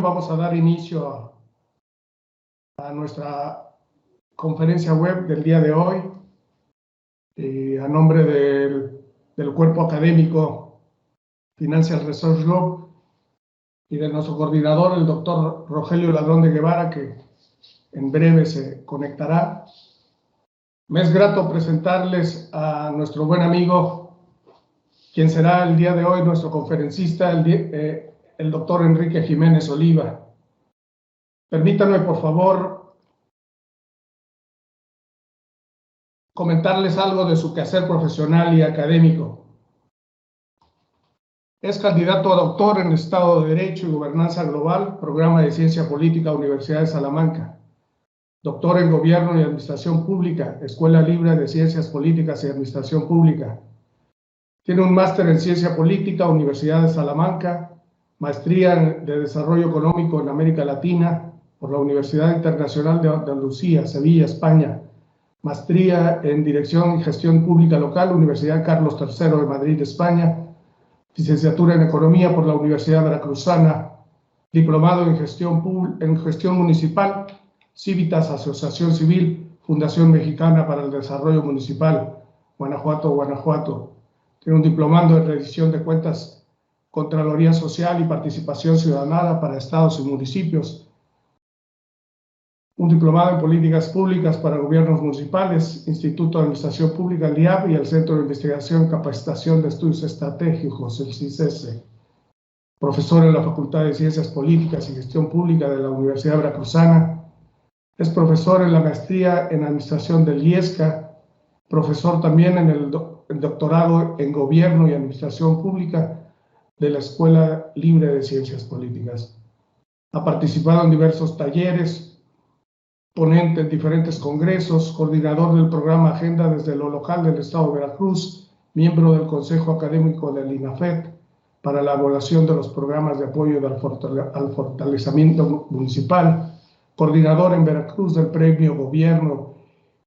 vamos a dar inicio a nuestra conferencia web del día de hoy. A nombre del cuerpo académico Financial Research Group y de nuestro coordinador, el doctor Rogelio Ladrón de Guevara, que en breve se conectará. Me es grato presentarles a nuestro buen amigo, quien será el día de hoy nuestro conferencista, el doctor Enrique Jiménez Oliva. Permítanme, por favor, comentarles algo de su quehacer profesional y académico. Es candidato a doctor en Estado de Derecho y Gobernanza Global, Programa de Ciencia Política, Universidad de Salamanca. Doctor en Gobierno y Administración Pública, Escuela Libre de Ciencias Políticas y Administración Pública. Tiene un máster en Ciencia Política, Universidad de Salamanca, maestría de Desarrollo Económico en América Latina por la Universidad Internacional de Andalucía, Sevilla, España. Maestría en Dirección y Gestión Pública Local, Universidad Carlos III de Madrid, España. Licenciatura en Economía por la Universidad Veracruzana. Diplomado en Gestión Municipal, Civitas, Asociación Civil, Fundación Mexicana para el Desarrollo Municipal, Guanajuato, Guanajuato. Tiene un diplomado en Rendición de Cuentas, Contraloría Social y Participación Ciudadana para Estados y Municipios. Un diplomado en Políticas Públicas para Gobiernos Municipales, Instituto de Administración Pública, el IAP, y el Centro de Investigación y Capacitación de Estudios Estratégicos, el CICESE. Profesor en la Facultad de Ciencias Políticas y Gestión Pública de la Universidad Veracruzana. Es profesor en la Maestría en Administración del IESCA, profesor también en el doctorado en Gobierno y Administración Pública de la Escuela Libre de Ciencias Políticas. Ha participado en diversos talleres, ponente en diferentes congresos, coordinador del programa Agenda desde lo local del Estado de Veracruz, miembro del Consejo Académico del INAFET para la elaboración de los programas de apoyo al fortalecimiento municipal, coordinador en Veracruz del Premio Gobierno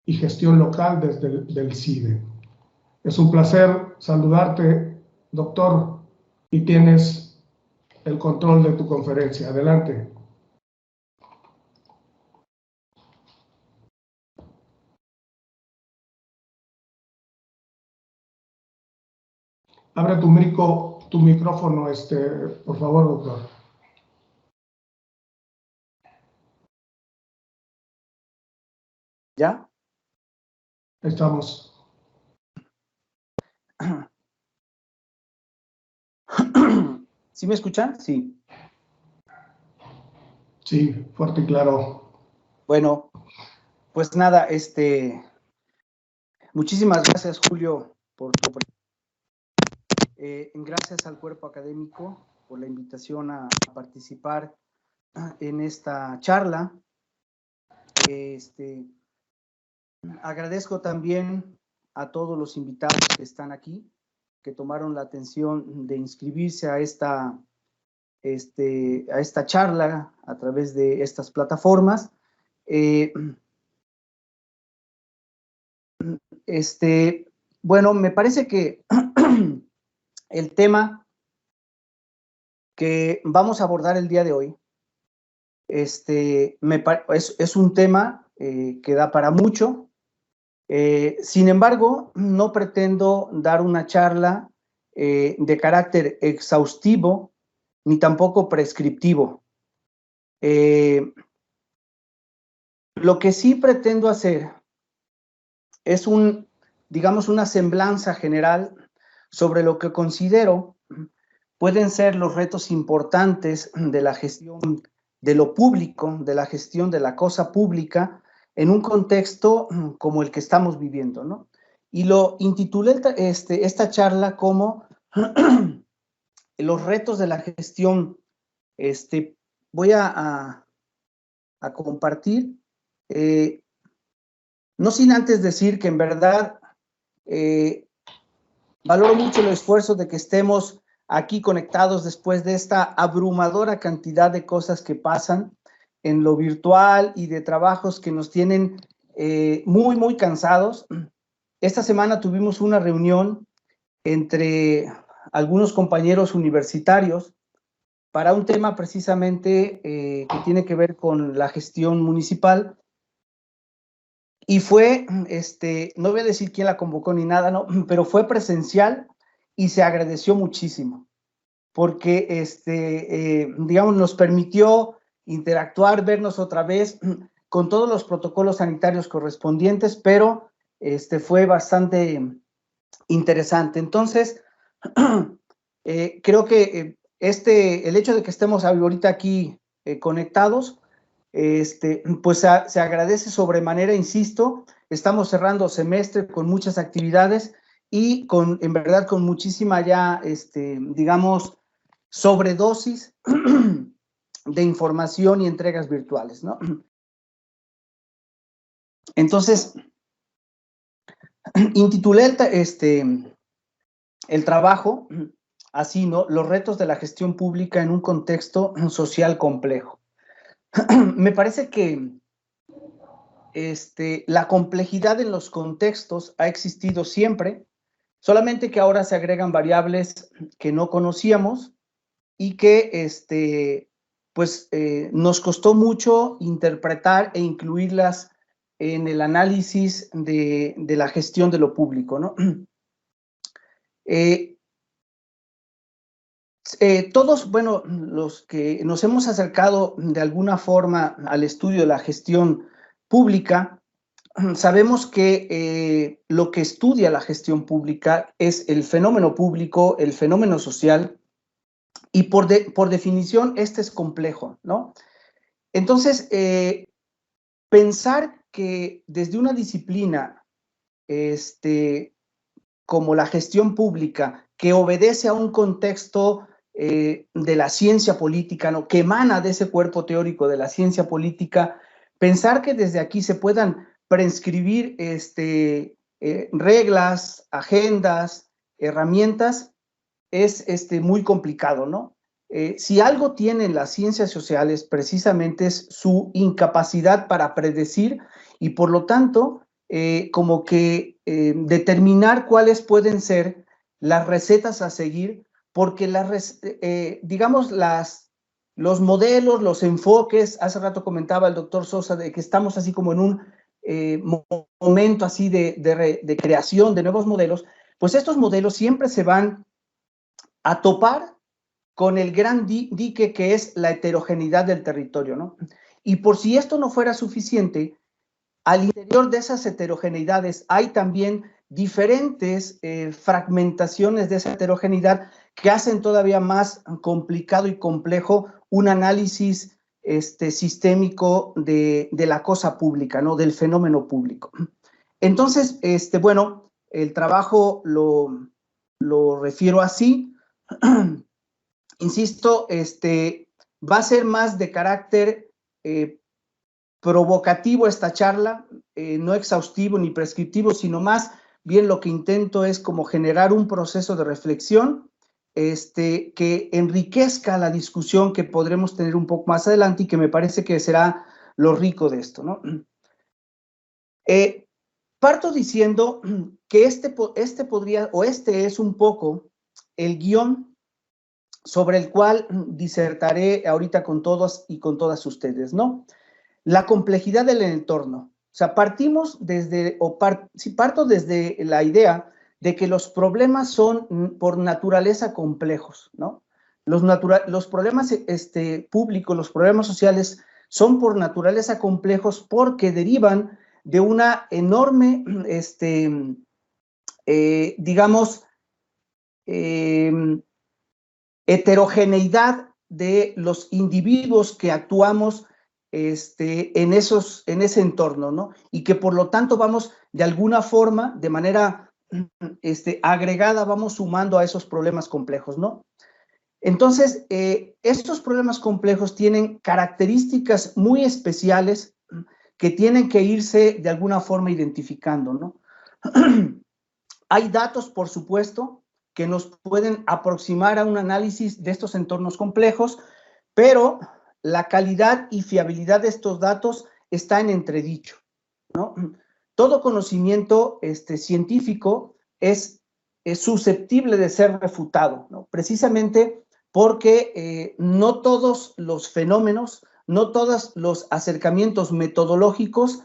y Gestión Local desde el CIDE. Es un placer saludarte, doctor, y tienes el control de tu conferencia. Adelante. Abre tu micrófono, por favor, doctor. ¿Ya? Estamos. ¿Sí me escuchan? Sí. Sí, fuerte y claro. Bueno, pues nada, muchísimas gracias, Julio, por tu gracias al cuerpo académico por la invitación a participar en esta charla. Agradezco también a todos los invitados que están aquí, que tomaron la atención de inscribirse a esta charla a través de estas plataformas. Bueno, me parece que el tema que vamos a abordar el día de hoy es un tema que da para mucho. Sin embargo, no pretendo dar una charla de carácter exhaustivo ni tampoco prescriptivo. Lo que sí pretendo hacer es digamos, una semblanza general sobre lo que considero pueden ser los retos importantes de la gestión de lo público, de la gestión de la cosa pública, en un contexto como el que estamos viviendo, ¿no? Y lo intitulé esta charla como los retos de la gestión. Voy a compartir, no sin antes decir que en verdad valoro mucho el esfuerzo de que estemos aquí conectados después de esta abrumadora cantidad de cosas que pasan en lo virtual y de trabajos que nos tienen muy, muy cansados. Esta semana tuvimos una reunión entre algunos compañeros universitarios para un tema precisamente que tiene que ver con la gestión municipal. Y fue, no voy a decir quién la convocó ni nada, ¿no? Pero fue presencial y se agradeció muchísimo, porque, digamos, nos permitió interactuar, vernos otra vez con todos los protocolos sanitarios correspondientes, pero fue bastante interesante. Entonces, creo que el hecho de que estemos ahorita aquí conectados, pues se agradece sobremanera, insisto, estamos cerrando semestre con muchas actividades y en verdad con muchísima ya, digamos, sobredosis de información y entregas virtuales, ¿no? Entonces, intitulé el trabajo así, ¿no? Los retos de la gestión pública en un contexto social complejo. Me parece que la complejidad en los contextos ha existido siempre, solamente que ahora se agregan variables que no conocíamos y que pues nos costó mucho interpretar e incluirlas en el análisis de la gestión de lo público, ¿no? Todos, bueno, los que nos hemos acercado de alguna forma al estudio de la gestión pública, sabemos que lo que estudia la gestión pública es el fenómeno público, el fenómeno social, y por definición este es complejo, ¿no? Entonces, pensar que desde una disciplina como la gestión pública, que obedece a un contexto de la ciencia política, ¿no? Que emana de ese cuerpo teórico de la ciencia política, pensar que desde aquí se puedan prescribir reglas, agendas, herramientas, es muy complicado, ¿no? Si algo tienen las ciencias sociales, precisamente es su incapacidad para predecir y por lo tanto, como que determinar cuáles pueden ser las recetas a seguir, porque digamos, los modelos, los enfoques, hace rato comentaba el doctor Sosa de que estamos así como en un momento así de creación de nuevos modelos, pues estos modelos siempre se van a topar con el gran dique que es la heterogeneidad del territorio, ¿no? Y por si esto no fuera suficiente, al interior de esas heterogeneidades hay también diferentes fragmentaciones de esa heterogeneidad que hacen todavía más complicado y complejo un análisis sistémico de la cosa pública, ¿no? Del fenómeno público. Entonces, bueno, el trabajo lo refiero así. Insisto, va a ser más de carácter provocativo esta charla, no exhaustivo ni prescriptivo, sino más bien lo que intento es como generar un proceso de reflexión que enriquezca la discusión que podremos tener un poco más adelante y que me parece que será lo rico de esto, ¿no? Parto diciendo que este es un poco el guión sobre el cual disertaré ahorita con todos y con todas ustedes, ¿no? La complejidad del entorno. O sea, parto desde la idea de que los problemas son por naturaleza complejos, ¿no? Los problemas públicos, los problemas sociales son por naturaleza complejos porque derivan de una enorme, digamos, heterogeneidad de los individuos que actuamos en ese entorno, ¿no? Y que por lo tanto vamos de alguna forma, de manera agregada, vamos sumando a esos problemas complejos, ¿no? Entonces, estos problemas complejos tienen características muy especiales que tienen que irse de alguna forma identificando, ¿no? Hay datos, por supuesto, que nos pueden aproximar a un análisis de estos entornos complejos, pero la calidad y fiabilidad de estos datos está en entredicho, ¿no? Todo conocimiento científico es susceptible de ser refutado, ¿no? Precisamente porque no todos los fenómenos, no todos los acercamientos metodológicos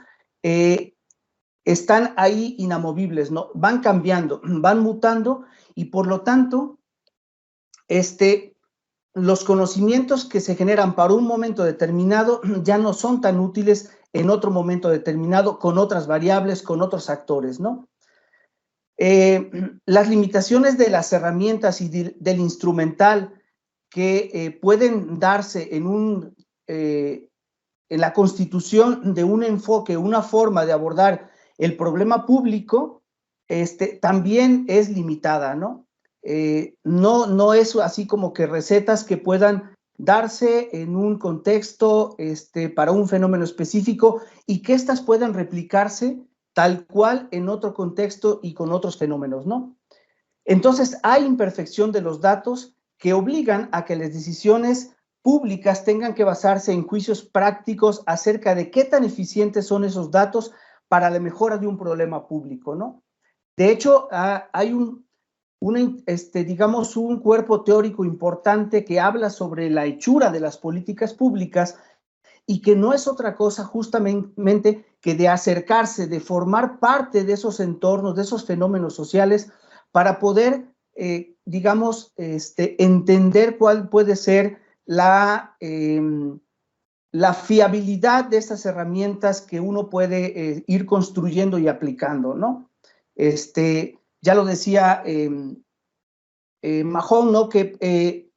están ahí inamovibles, ¿no? Van cambiando, van mutando y por lo tanto, los conocimientos que se generan para un momento determinado ya no son tan útiles en otro momento determinado con otras variables, con otros actores, ¿no? Las limitaciones de las herramientas y del instrumental que pueden darse en la constitución de un enfoque, una forma de abordar el problema público, también es limitada, ¿no? No es así como que recetas que puedan darse en un contexto para un fenómeno específico y que éstas puedan replicarse tal cual en otro contexto y con otros fenómenos, ¿no? Entonces, hay imperfección de los datos que obligan a que las decisiones públicas tengan que basarse en juicios prácticos acerca de qué tan eficientes son esos datos para la mejora de un problema público, ¿no? De hecho, hay digamos, un cuerpo teórico importante que habla sobre la hechura de las políticas públicas y que no es otra cosa justamente que de acercarse, de formar parte de esos entornos, de esos fenómenos sociales para poder, digamos, entender cuál puede ser la fiabilidad de estas herramientas que uno puede ir construyendo y aplicando, ¿no? Ya lo decía Mahon, ¿no? Que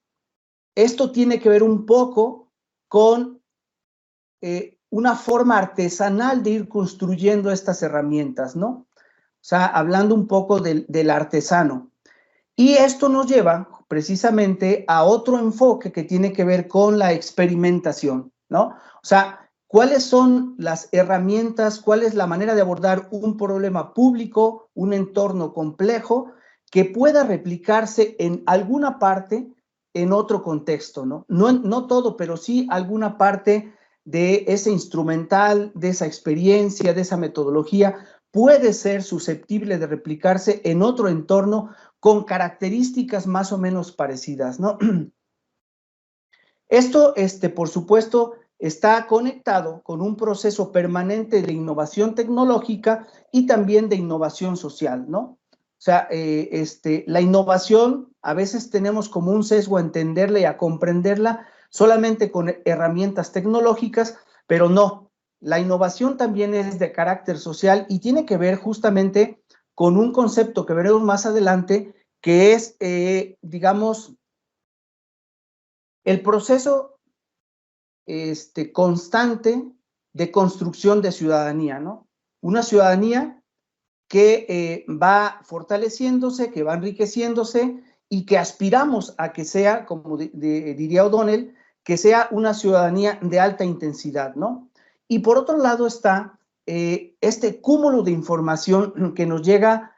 esto tiene que ver un poco con una forma artesanal de ir construyendo estas herramientas, ¿no? O sea, hablando un poco del artesano. Y esto nos lleva precisamente a otro enfoque que tiene que ver con la experimentación, ¿no? O sea, ¿cuáles son las herramientas, cuál es la manera de abordar un problema público, un entorno complejo que pueda replicarse en alguna parte en otro contexto, ¿no? No todo, pero sí alguna parte de ese instrumental, de esa experiencia, de esa metodología, puede ser susceptible de replicarse en otro entorno con características más o menos parecidas, ¿no? Esto, por supuesto, está conectado con un proceso permanente de innovación tecnológica y también de innovación social, ¿no? O sea, la innovación a veces tenemos como un sesgo a entenderla y a comprenderla solamente con herramientas tecnológicas, pero no. La innovación también es de carácter social y tiene que ver justamente con un concepto que veremos más adelante, que es, digamos, el proceso constante de construcción de ciudadanía, ¿no? Una ciudadanía que va fortaleciéndose, que va enriqueciéndose y que aspiramos a que sea, como diría O'Donnell, que sea una ciudadanía de alta intensidad, ¿no? Y por otro lado está este cúmulo de información que nos llega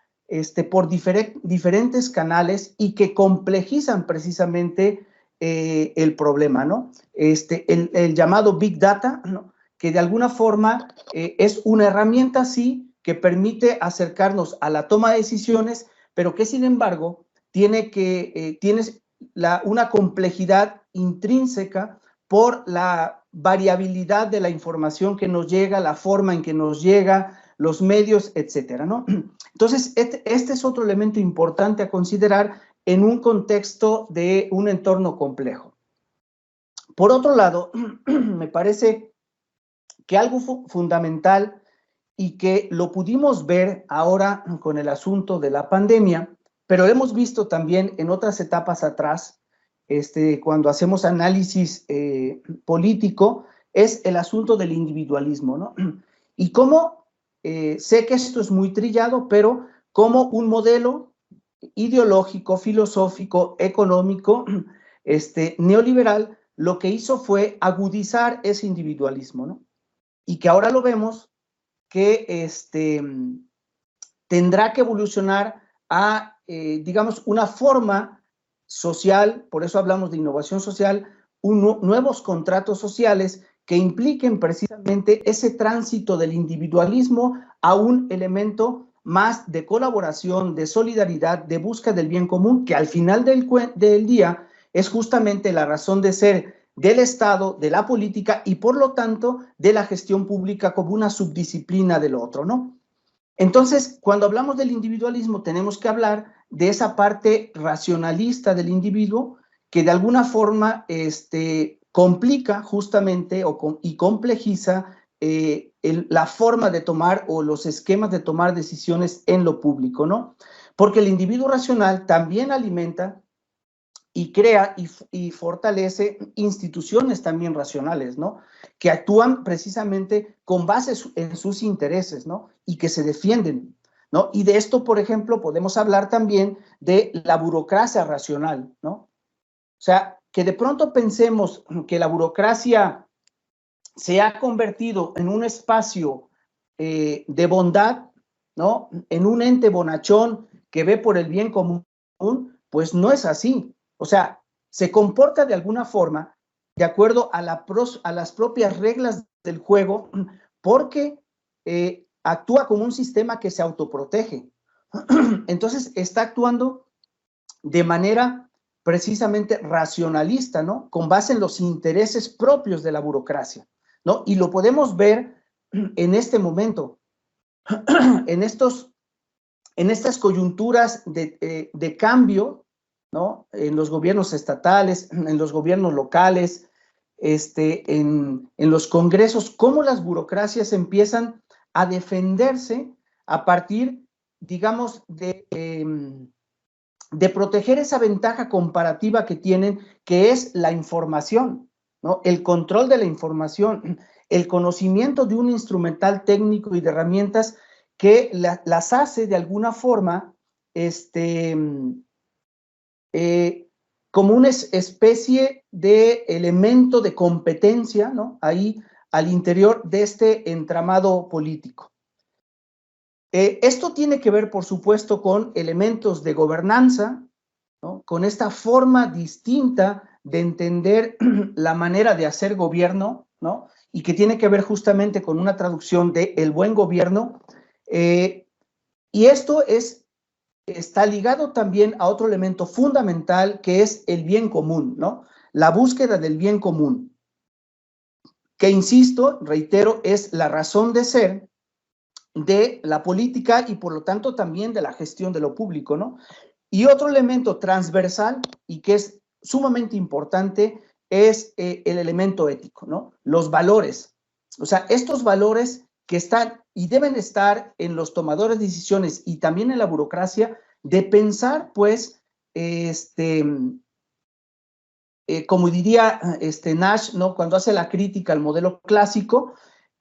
por diferentes canales y que complejizan precisamente el problema, ¿no? El llamado Big Data, ¿no? Que de alguna forma es una herramienta, sí, que permite acercarnos a la toma de decisiones, pero que sin embargo tiene una complejidad intrínseca por la variabilidad de la información que nos llega, la forma en que nos llega, los medios, etcétera, ¿no? Entonces, este es otro elemento importante a considerar en un contexto de un entorno complejo. Por otro lado, me parece que algo fundamental y que lo pudimos ver ahora con el asunto de la pandemia, pero lo hemos visto también en otras etapas atrás, cuando hacemos análisis político, es el asunto del individualismo, ¿no? Y cómo, sé que esto es muy trillado, pero como un modelo ideológico, filosófico, económico, neoliberal, lo que hizo fue agudizar ese individualismo, ¿no? Y que ahora lo vemos que tendrá que evolucionar a, digamos, una forma social, por eso hablamos de innovación social, nuevos contratos sociales que impliquen precisamente ese tránsito del individualismo a un elemento más de colaboración, de solidaridad, de búsqueda del bien común, que al final del día es justamente la razón de ser del Estado, de la política y por lo tanto de la gestión pública como una subdisciplina del otro, ¿no? Entonces, cuando hablamos del individualismo, tenemos que hablar de esa parte racionalista del individuo que de alguna forma complica justamente y complejiza la forma de tomar o los esquemas de tomar decisiones en lo público, ¿no? Porque el individuo racional también alimenta y crea y fortalece instituciones también racionales, ¿no? Que actúan precisamente con base en sus intereses, ¿no? Y que se defienden, ¿no? Y de esto, por ejemplo, podemos hablar también de la burocracia racional, ¿no? O sea, que de pronto pensemos que la burocracia se ha convertido en un espacio de bondad, ¿no? En un ente bonachón que ve por el bien común, pues no es así. O sea, se comporta de alguna forma de acuerdo a las propias reglas del juego porque actúa como un sistema que se autoprotege. Entonces, está actuando de manera precisamente racionalista, ¿no? Con base en los intereses propios de la burocracia, ¿no? Y lo podemos ver en este momento, en estas coyunturas de cambio, ¿no? En los gobiernos estatales, en los gobiernos locales, en los congresos, cómo las burocracias empiezan a defenderse a partir, digamos, de proteger esa ventaja comparativa que tienen, que es la información, ¿no? El control de la información, el conocimiento de un instrumental técnico y de herramientas que las hace de alguna forma como una especie de elemento de competencia, ¿no? Ahí al interior de este entramado político. Esto tiene que ver, por supuesto, con elementos de gobernanza, ¿no? Con esta forma distinta de entender la manera de hacer gobierno, ¿no? Y que tiene que ver justamente con una traducción de el buen gobierno. Y esto está ligado también a otro elemento fundamental que es el bien común, ¿no? La búsqueda del bien común, que insisto, reitero, es la razón de ser de la política y por lo tanto también de la gestión de lo público, ¿no? Y otro elemento transversal y que es sumamente importante es el elemento ético, ¿no? Los valores. O sea, estos valores que están y deben estar en los tomadores de decisiones y también en la burocracia de pensar, pues, como diría Nash, ¿no? Cuando hace la crítica al modelo clásico,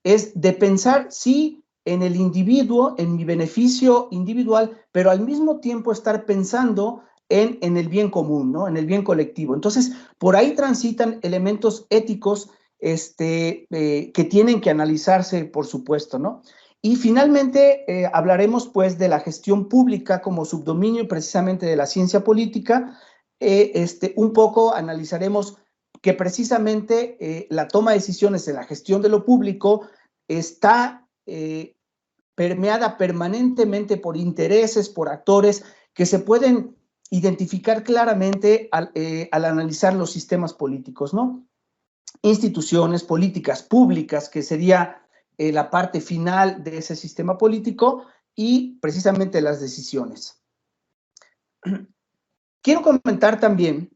es de pensar, sí, en el individuo, en mi beneficio individual, pero al mismo tiempo estar pensando en el bien común, ¿no? En el bien colectivo. Entonces, por ahí transitan elementos éticos que tienen que analizarse, por supuesto, ¿no? Y finalmente hablaremos, pues, de la gestión pública como subdominio precisamente de la ciencia política. Un poco analizaremos que precisamente la toma de decisiones en la gestión de lo público está permeada permanentemente por intereses, por actores que se pueden identificar claramente al analizar los sistemas políticos, ¿no? Instituciones, políticas públicas, que sería la parte final de ese sistema político y precisamente las decisiones. Quiero comentar también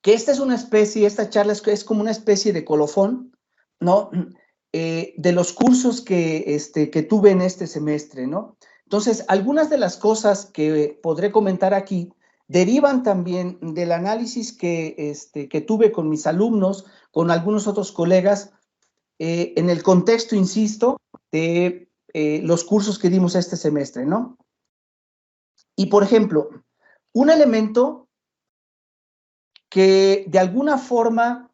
que esta charla es como una especie de colofón, ¿no? De los cursos que tuve en este semestre, ¿no? Entonces, algunas de las cosas que podré comentar aquí derivan también del análisis que tuve con mis alumnos, con algunos otros colegas, en el contexto, insisto, de los cursos que dimos este semestre, ¿no? Y, por ejemplo, un elemento que de alguna forma,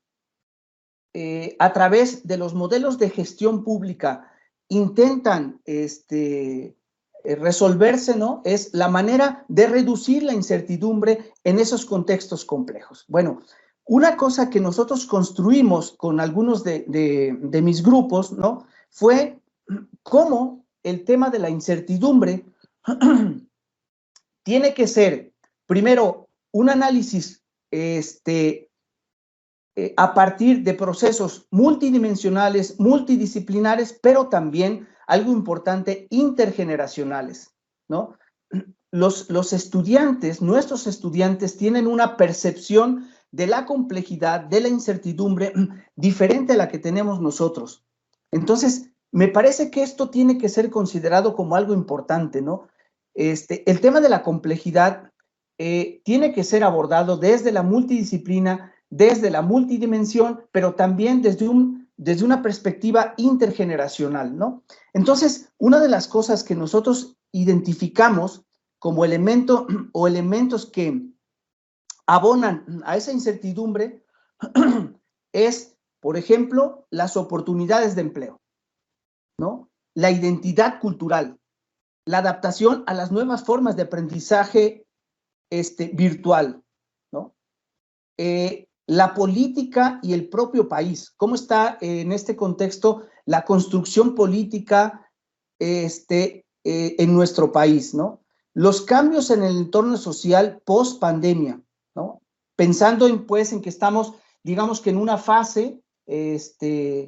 a través de los modelos de gestión pública, intentan resolverse, ¿no? Es la manera de reducir la incertidumbre en esos contextos complejos. Bueno, una cosa que nosotros construimos con algunos de mis grupos, ¿no? Fue cómo el tema de la incertidumbre tiene que ser, primero, un análisis a partir de procesos multidimensionales, multidisciplinares, pero también, algo importante, intergeneracionales, ¿no? Los estudiantes, nuestros estudiantes, tienen una percepción de la complejidad, de la incertidumbre, diferente a la que tenemos nosotros. Entonces, me parece que esto tiene que ser considerado como algo importante, ¿no? El tema de la complejidad tiene que ser abordado desde la multidisciplina, desde la multidimensión, pero también desde una perspectiva intergeneracional, ¿no? Entonces, una de las cosas que nosotros identificamos como elemento o elementos que abonan a esa incertidumbre es, por ejemplo, las oportunidades de empleo, ¿no? La identidad cultural, la adaptación a las nuevas formas de aprendizaje virtual, ¿no? La política y el propio país. ¿Cómo está en este contexto la construcción política en nuestro país, ¿no? Los cambios en el entorno social post pandemia, ¿no? Pensando en que estamos, digamos que en una fase,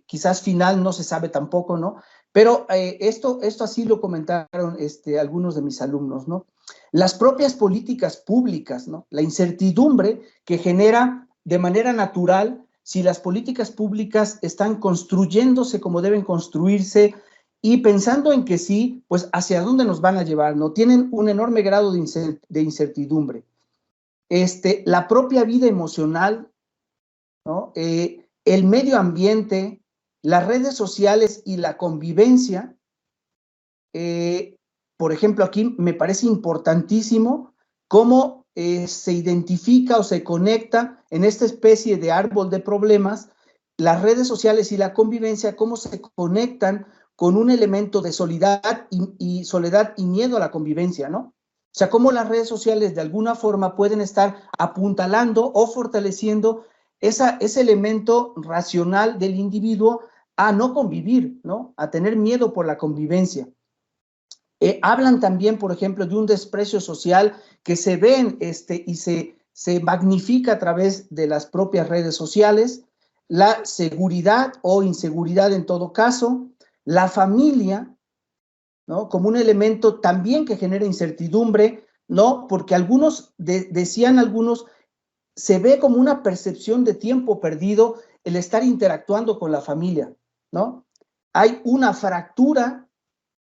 quizás final, no se sabe tampoco, ¿no? Pero esto así lo comentaron algunos de mis alumnos, ¿no? Las propias políticas públicas, ¿no? La incertidumbre que genera de manera natural si las políticas públicas están construyéndose como deben construirse y pensando en que sí, pues hacia dónde nos van a llevar, ¿no? Tienen un enorme grado de incertidumbre. La propia vida emocional, ¿no? El medio ambiente, las redes sociales y la convivencia. Por ejemplo, aquí me parece importantísimo cómo se identifica o se conecta en esta especie de árbol de problemas las redes sociales y la convivencia, cómo se conectan con un elemento de soledad y miedo a la convivencia, ¿no? O sea, cómo las redes sociales de alguna forma pueden estar apuntalando o fortaleciendo ese elemento racional del individuo a no convivir, ¿no? A tener miedo por la convivencia. Hablan también, por ejemplo, de un desprecio social que se ven y se magnifica a través de las propias redes sociales, la seguridad o inseguridad en todo caso, la familia, ¿no? Como un elemento también que genera incertidumbre, ¿no? Porque decían algunos, se ve como una percepción de tiempo perdido el estar interactuando con la familia, ¿no? Hay una fractura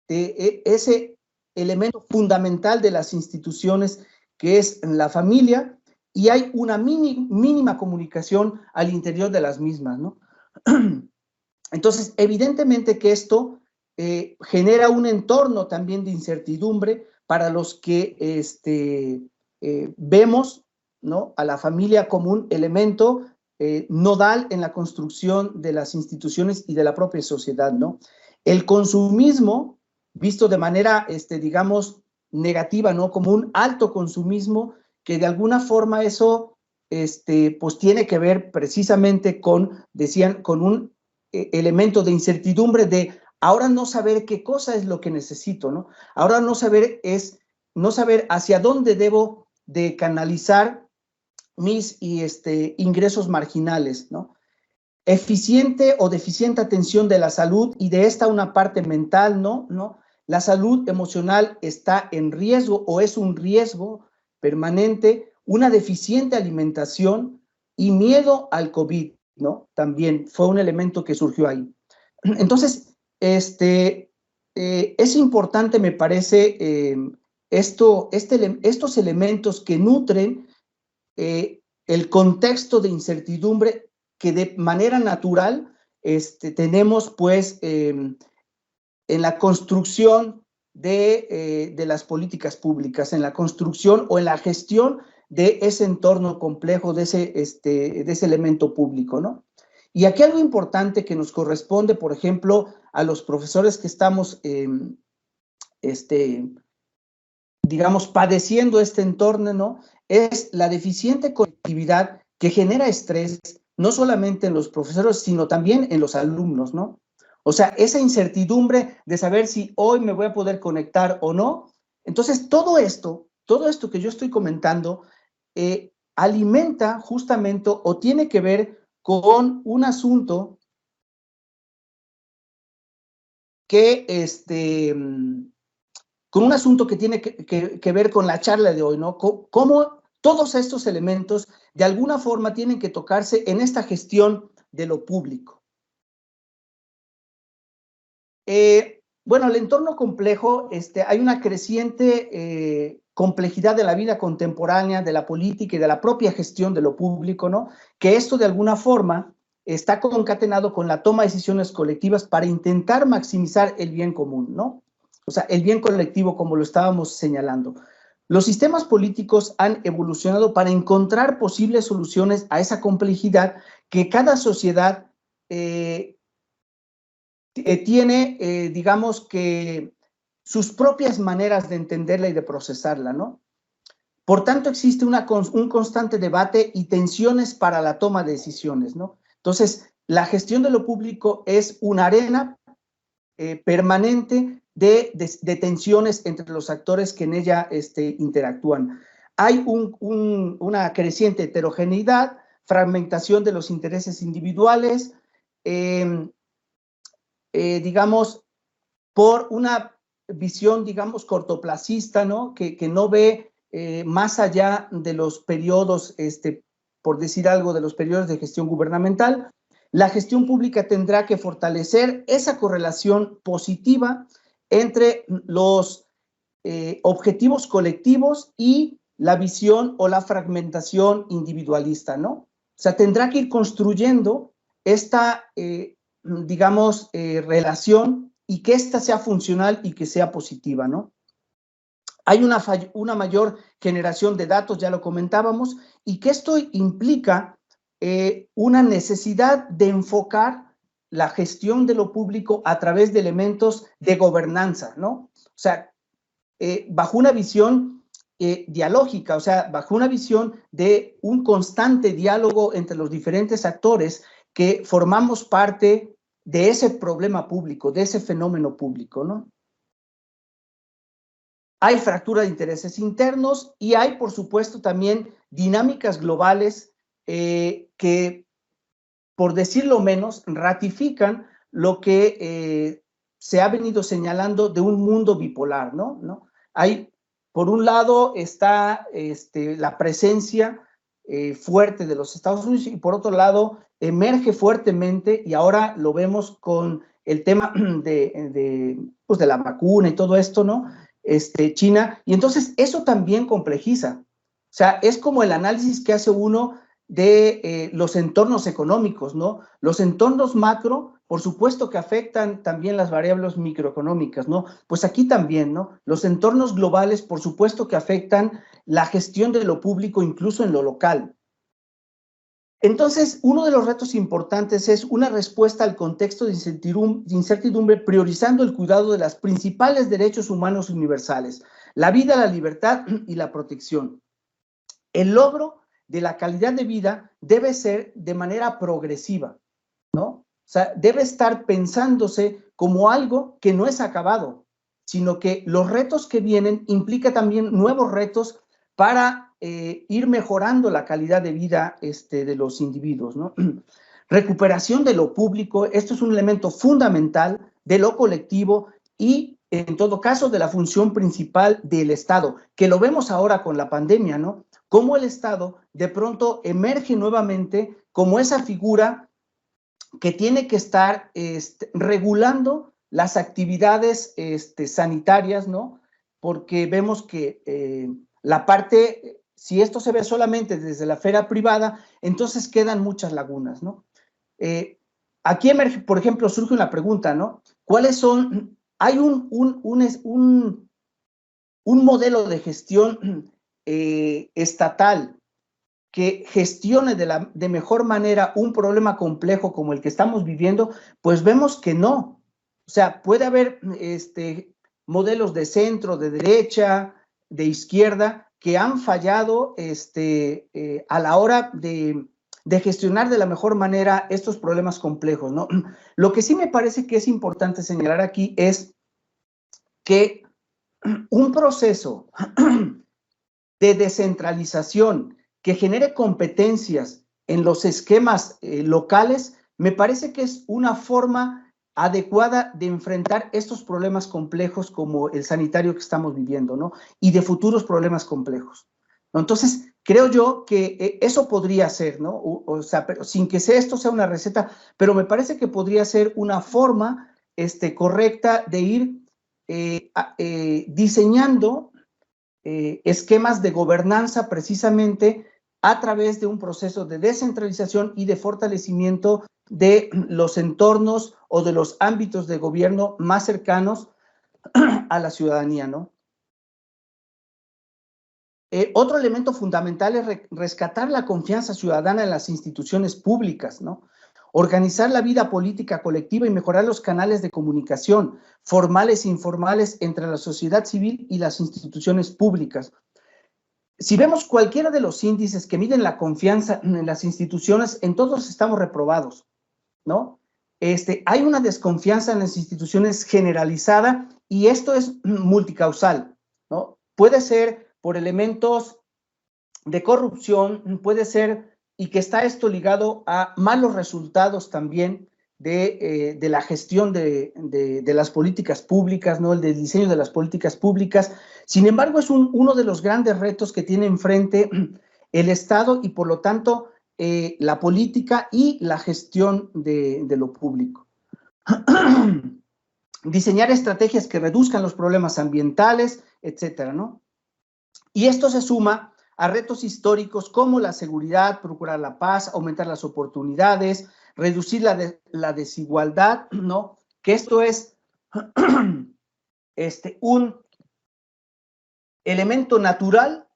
de ese elemento fundamental de las instituciones que es la familia y hay una mínima comunicación al interior de las mismas, ¿no? Entonces, evidentemente que esto genera un entorno también de incertidumbre para los que vemos, ¿no? A la familia como un elemento nodal en la construcción de las instituciones y de la propia sociedad, ¿no? El consumismo, visto de manera, digamos, negativa, ¿no? Como un alto consumismo, que de alguna forma eso, pues tiene que ver precisamente con, decían, con un elemento de incertidumbre de ahora no saber qué cosa es lo que necesito, ¿no? Ahora no saber hacia dónde debo de canalizar mis ingresos marginales, ¿no? Eficiente o deficiente atención de la salud y de esta una parte mental, ¿no? La salud emocional está en riesgo o es un riesgo permanente, una deficiente alimentación y miedo al COVID, ¿no? También fue un elemento que surgió ahí. Entonces, es importante, me parece, estos elementos que nutren el contexto de incertidumbre que de manera natural tenemos pues en la construcción de las políticas públicas, en la construcción o en la gestión de ese entorno complejo, de ese elemento público, ¿no? Y aquí algo importante que nos corresponde, por ejemplo, a los profesores que estamos, digamos, padeciendo este entorno, ¿no? Es la deficiente conectividad que genera estrés, no solamente en los profesores, sino también en los alumnos, ¿no? O sea, esa incertidumbre de saber si hoy me voy a poder conectar o no. Entonces, todo esto que yo estoy comentando, alimenta justamente o tiene que ver con un asunto que tiene que ver con la charla de hoy, ¿no? Cómo todos estos elementos de alguna forma tienen que tocarse en esta gestión de lo público. Bueno, el entorno complejo, hay una creciente complejidad de la vida contemporánea, de la política y de la propia gestión de lo público, ¿no? Que esto de alguna forma está concatenado con la toma de decisiones colectivas para intentar maximizar el bien común, ¿no? O sea, el bien colectivo, como lo estábamos señalando. Los sistemas políticos han evolucionado para encontrar posibles soluciones a esa complejidad que cada sociedad tiene, digamos que, sus propias maneras de entenderla y de procesarla, ¿no? Por tanto, existe un constante debate y tensiones para la toma de decisiones, ¿no? Entonces, la gestión de lo público es una arena permanente de tensiones entre los actores que en ella interactúan. Hay una creciente heterogeneidad, fragmentación de los intereses individuales, digamos, por una visión, digamos, cortoplacista, ¿no? Que no ve más allá de los periodos, por decir algo, de los periodos de gestión gubernamental. La gestión pública tendrá que fortalecer esa correlación positiva entre los objetivos colectivos y la visión o la fragmentación individualista, ¿no? O sea, tendrá que ir construyendo esta, digamos, relación y que ésta sea funcional y que sea positiva, ¿no? Hay una mayor generación de datos, ya lo comentábamos, y que esto implica una necesidad de enfocar la gestión de lo público a través de elementos de gobernanza, ¿no? O sea, bajo una visión dialógica, o sea, bajo una visión de un constante diálogo entre los diferentes actores que formamos parte de ese problema público, de ese fenómeno público, ¿no? Hay fractura de intereses internos y hay, por supuesto, también dinámicas globales que, por decirlo menos, ratifican lo que se ha venido señalando de un mundo bipolar, ¿no? Hay, por un lado, está la presencia fuerte de los Estados Unidos y, por otro lado, emerge fuertemente, y ahora lo vemos con el tema pues de la vacuna y todo esto, ¿no? China, y entonces eso también complejiza. O sea, es como el análisis que hace uno de los entornos económicos, ¿no? Los entornos macro, por supuesto que afectan también las variables microeconómicas, ¿no? Pues aquí también, ¿no? Los entornos globales, por supuesto que afectan la gestión de lo público, incluso en lo local. Entonces, uno de los retos importantes es una respuesta al contexto de incertidumbre, priorizando el cuidado de los principales derechos humanos universales, la vida, la libertad y la protección. El logro de la calidad de vida debe ser de manera progresiva, ¿no? O sea, debe estar pensándose como algo que no es acabado, sino que los retos que vienen implica también nuevos retos para ir mejorando la calidad de vida de los individuos, ¿no? Recuperación de lo público, esto es un elemento fundamental de lo colectivo y, en todo caso, de la función principal del Estado, que lo vemos ahora con la pandemia, ¿no? Cómo el Estado de pronto emerge nuevamente como esa figura que tiene que estar regulando las actividades sanitarias, ¿no? Porque vemos que la parte, si esto se ve solamente desde la esfera privada, entonces quedan muchas lagunas, ¿no? Aquí emerge, por ejemplo, surge una pregunta, ¿no? ¿Cuáles son? Hay un modelo de gestión estatal que gestione de mejor manera un problema complejo como el que estamos viviendo, pues vemos que no. O sea, puede haber modelos de centro, de derecha, de izquierda, que han fallado a la hora de gestionar de la mejor manera estos problemas complejos, ¿no? Lo que sí me parece que es importante señalar aquí es que un proceso de descentralización que genere competencias en los esquemas locales, me parece que es una forma adecuada de enfrentar estos problemas complejos como el sanitario que estamos viviendo, ¿no? Y de futuros problemas complejos, ¿no? Entonces, creo yo que eso podría ser, ¿no? O sea, pero sin que esto sea una receta, pero me parece que podría ser una forma correcta de ir diseñando esquemas de gobernanza precisamente a través de un proceso de descentralización y de fortalecimiento de los entornos o de los ámbitos de gobierno más cercanos a la ciudadanía, ¿no? Otro elemento fundamental es rescatar la confianza ciudadana en las instituciones públicas, ¿no? Organizar la vida política colectiva y mejorar los canales de comunicación, formales e informales, entre la sociedad civil y las instituciones públicas. Si vemos cualquiera de los índices que miden la confianza en las instituciones, en todos estamos reprobados, ¿no? Hay una desconfianza en las instituciones generalizada y esto es multicausal, ¿no? Puede ser por elementos de corrupción, puede ser, y que está esto ligado a malos resultados también de la gestión de las políticas públicas, ¿no? El del diseño de las políticas públicas. Sin embargo, es uno de los grandes retos que tiene enfrente el Estado y, por lo tanto, la política y la gestión de lo público. Diseñar estrategias que reduzcan los problemas ambientales, etcétera, ¿no? Y esto se suma a retos históricos como la seguridad, procurar la paz, aumentar las oportunidades, reducir la desigualdad, ¿no? Que esto es un elemento natural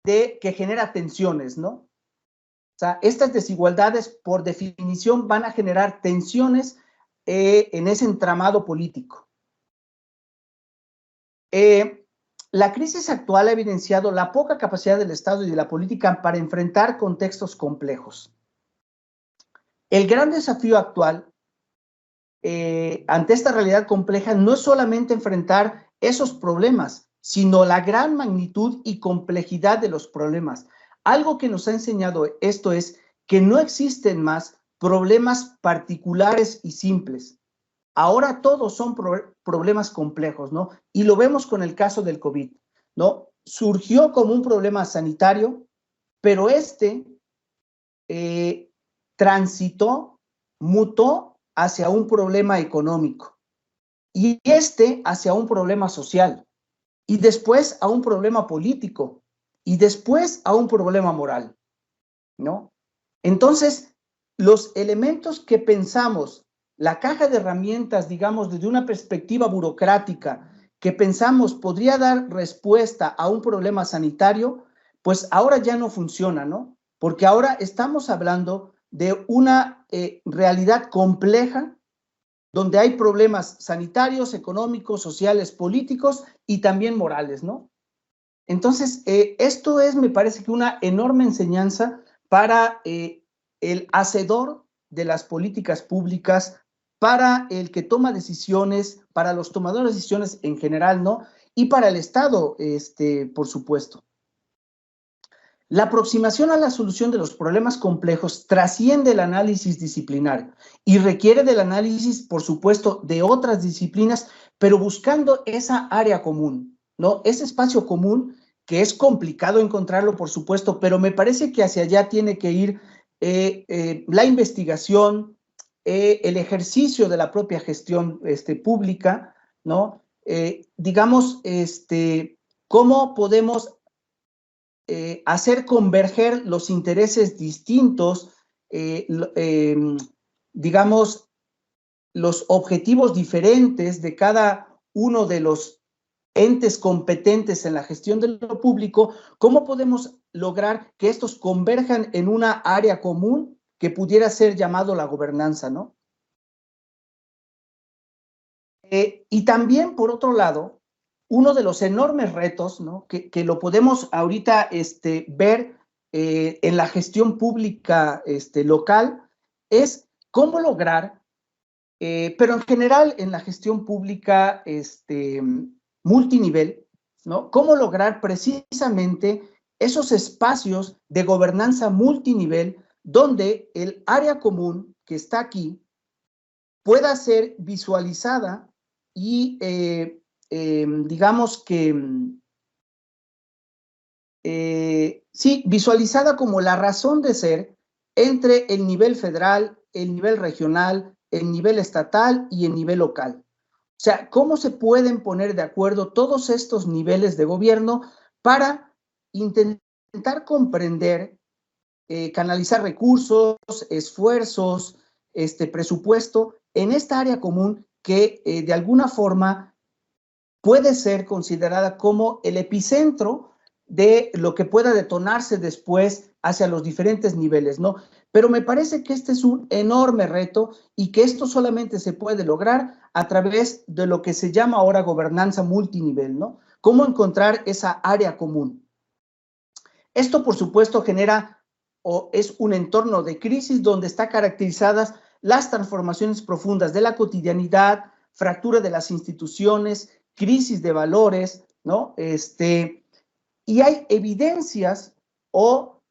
que genera tensiones, ¿no? O sea, estas desigualdades, por definición, van a generar tensiones en ese entramado político. La crisis actual ha evidenciado la poca capacidad del Estado y de la política para enfrentar contextos complejos. El gran desafío actual ante esta realidad compleja no es solamente enfrentar esos problemas, sino la gran magnitud y complejidad de los problemas. Algo que nos ha enseñado esto es que no existen más problemas particulares y simples. Ahora todos son problemas complejos, ¿no? Y lo vemos con el caso del COVID, ¿no? Surgió como un problema sanitario, pero transitó, mutó hacia un problema económico y hacia un problema social y después a un problema político y después a un problema moral, ¿no? Entonces, los elementos que pensamos, la caja de herramientas, digamos, desde una perspectiva burocrática, que pensamos podría dar respuesta a un problema sanitario, pues ahora ya no funciona, ¿no? Porque ahora estamos hablando de una realidad compleja donde hay problemas sanitarios, económicos, sociales, políticos y también morales, ¿no? Entonces, esto es, me parece que una enorme enseñanza para el hacedor de las políticas públicas, para el que toma decisiones, para los tomadores de decisiones en general, ¿no? Y para el Estado, por supuesto. La aproximación a la solución de los problemas complejos trasciende el análisis disciplinario y requiere del análisis, por supuesto, de otras disciplinas, pero buscando esa área común, ¿no? Ese espacio común que es complicado encontrarlo, por supuesto, pero me parece que hacia allá tiene que ir la investigación, el ejercicio de la propia gestión pública, ¿no? Digamos, cómo podemos hacer converger los intereses distintos, digamos, los objetivos diferentes de cada uno de los entes competentes en la gestión de lo público, ¿cómo podemos lograr que estos converjan en una área común que pudiera ser llamado la gobernanza, ¿no? Y también, por otro lado, uno de los enormes retos, ¿no? que lo podemos ahorita ver en la gestión pública local, es cómo lograr, pero en general en la gestión pública multinivel, ¿no? Cómo lograr precisamente esos espacios de gobernanza multinivel donde el área común que está aquí pueda ser visualizada y digamos que sí, visualizada como la razón de ser entre el nivel federal, el nivel regional, el nivel estatal y el nivel local. O sea, ¿cómo se pueden poner de acuerdo todos estos niveles de gobierno para intentar comprender, canalizar recursos, esfuerzos, presupuesto en esta área común que de alguna forma puede ser considerada como el epicentro de lo que pueda detonarse después hacia los diferentes niveles, ¿no? Pero me parece que este es un enorme reto y que esto solamente se puede lograr a través de lo que se llama ahora gobernanza multinivel, ¿no? ¿Cómo encontrar esa área común? Esto, por supuesto, genera o es un entorno de crisis donde están caracterizadas las transformaciones profundas de la cotidianidad, fractura de las instituciones, crisis de valores, ¿no? Y hay evidencias o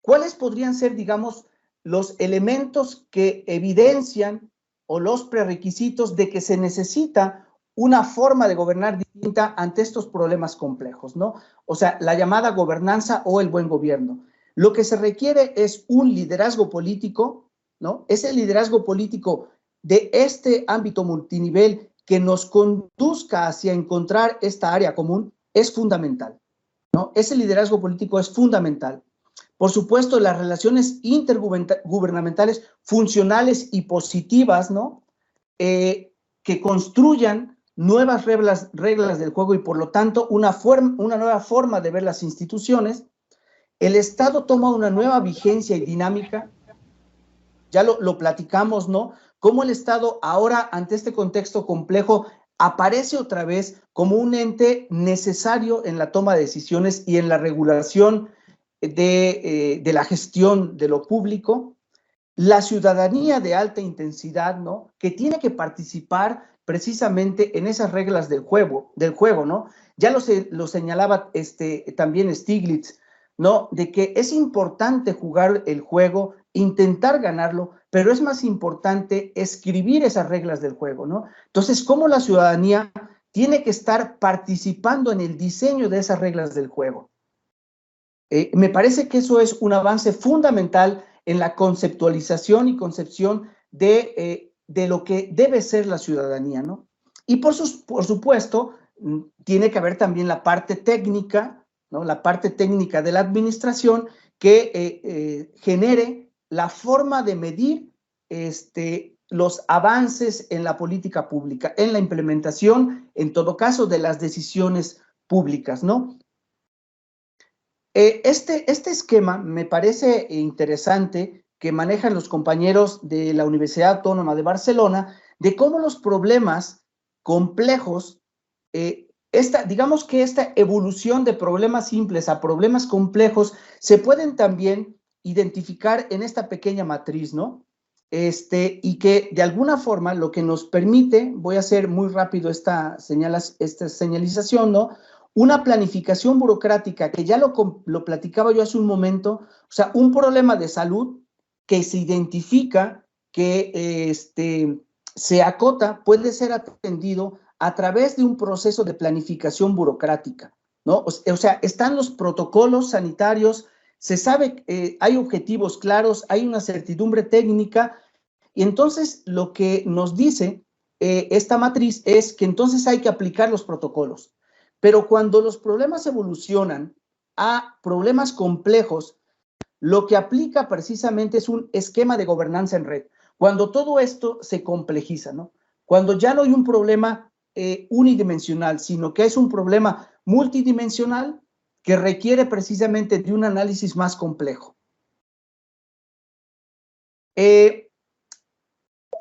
cuáles podrían ser, digamos, los elementos que evidencian o los prerequisitos de que se necesita una forma de gobernar distinta ante estos problemas complejos, ¿no? O sea, la llamada gobernanza o el buen gobierno. Lo que se requiere es un liderazgo político, ¿no? Ese liderazgo político de este ámbito multinivel que nos conduzca hacia encontrar esta área común es fundamental, ¿no? Ese liderazgo político es fundamental. Por supuesto, las relaciones intergubernamentales funcionales y positivas, ¿no? Que construyan nuevas reglas del juego y, por lo tanto, una nueva forma de ver las instituciones. El Estado toma una nueva vigencia y dinámica. Ya lo platicamos, ¿no? Cómo el Estado ahora, ante este contexto complejo, aparece otra vez como un ente necesario en la toma de decisiones y en la regulación de la gestión de lo público. La ciudadanía de alta intensidad, ¿no? Que tiene que participar precisamente en esas reglas del juego, ¿no? Ya lo señalaba también Stiglitz, ¿no? De que es importante jugar el juego, intentar ganarlo, pero es más importante escribir esas reglas del juego, ¿no? Entonces, ¿cómo la ciudadanía tiene que estar participando en el diseño de esas reglas del juego? Me parece que eso es un avance fundamental en la conceptualización y concepción de lo que debe ser la ciudadanía, ¿no? Y por supuesto, tiene que haber también la parte técnica, ¿no? La parte técnica de la administración que genere la forma de medir los avances en la política pública, en la implementación, en todo caso, de las decisiones públicas, ¿no? Este esquema me parece interesante que manejan los compañeros de la Universidad Autónoma de Barcelona, de cómo los problemas complejos, digamos que esta evolución de problemas simples a problemas complejos se pueden también identificar en esta pequeña matriz, ¿no? Y que de alguna forma lo que nos permite, voy a hacer muy rápido esta señalización, ¿no? Una planificación burocrática, que ya lo platicaba yo hace un momento, o sea, un problema de salud que se identifica, que se acota, puede ser atendido a través de un proceso de planificación burocrática, ¿no? O sea, están los protocolos sanitarios, se sabe, hay objetivos claros, hay una certidumbre técnica, y entonces lo que nos dice esta matriz es que entonces hay que aplicar los protocolos. Pero cuando los problemas evolucionan a problemas complejos, lo que aplica precisamente es un esquema de gobernanza en red. Cuando todo esto se complejiza, ¿no? Cuando ya no hay un problema unidimensional, sino que es un problema multidimensional que requiere precisamente de un análisis más complejo.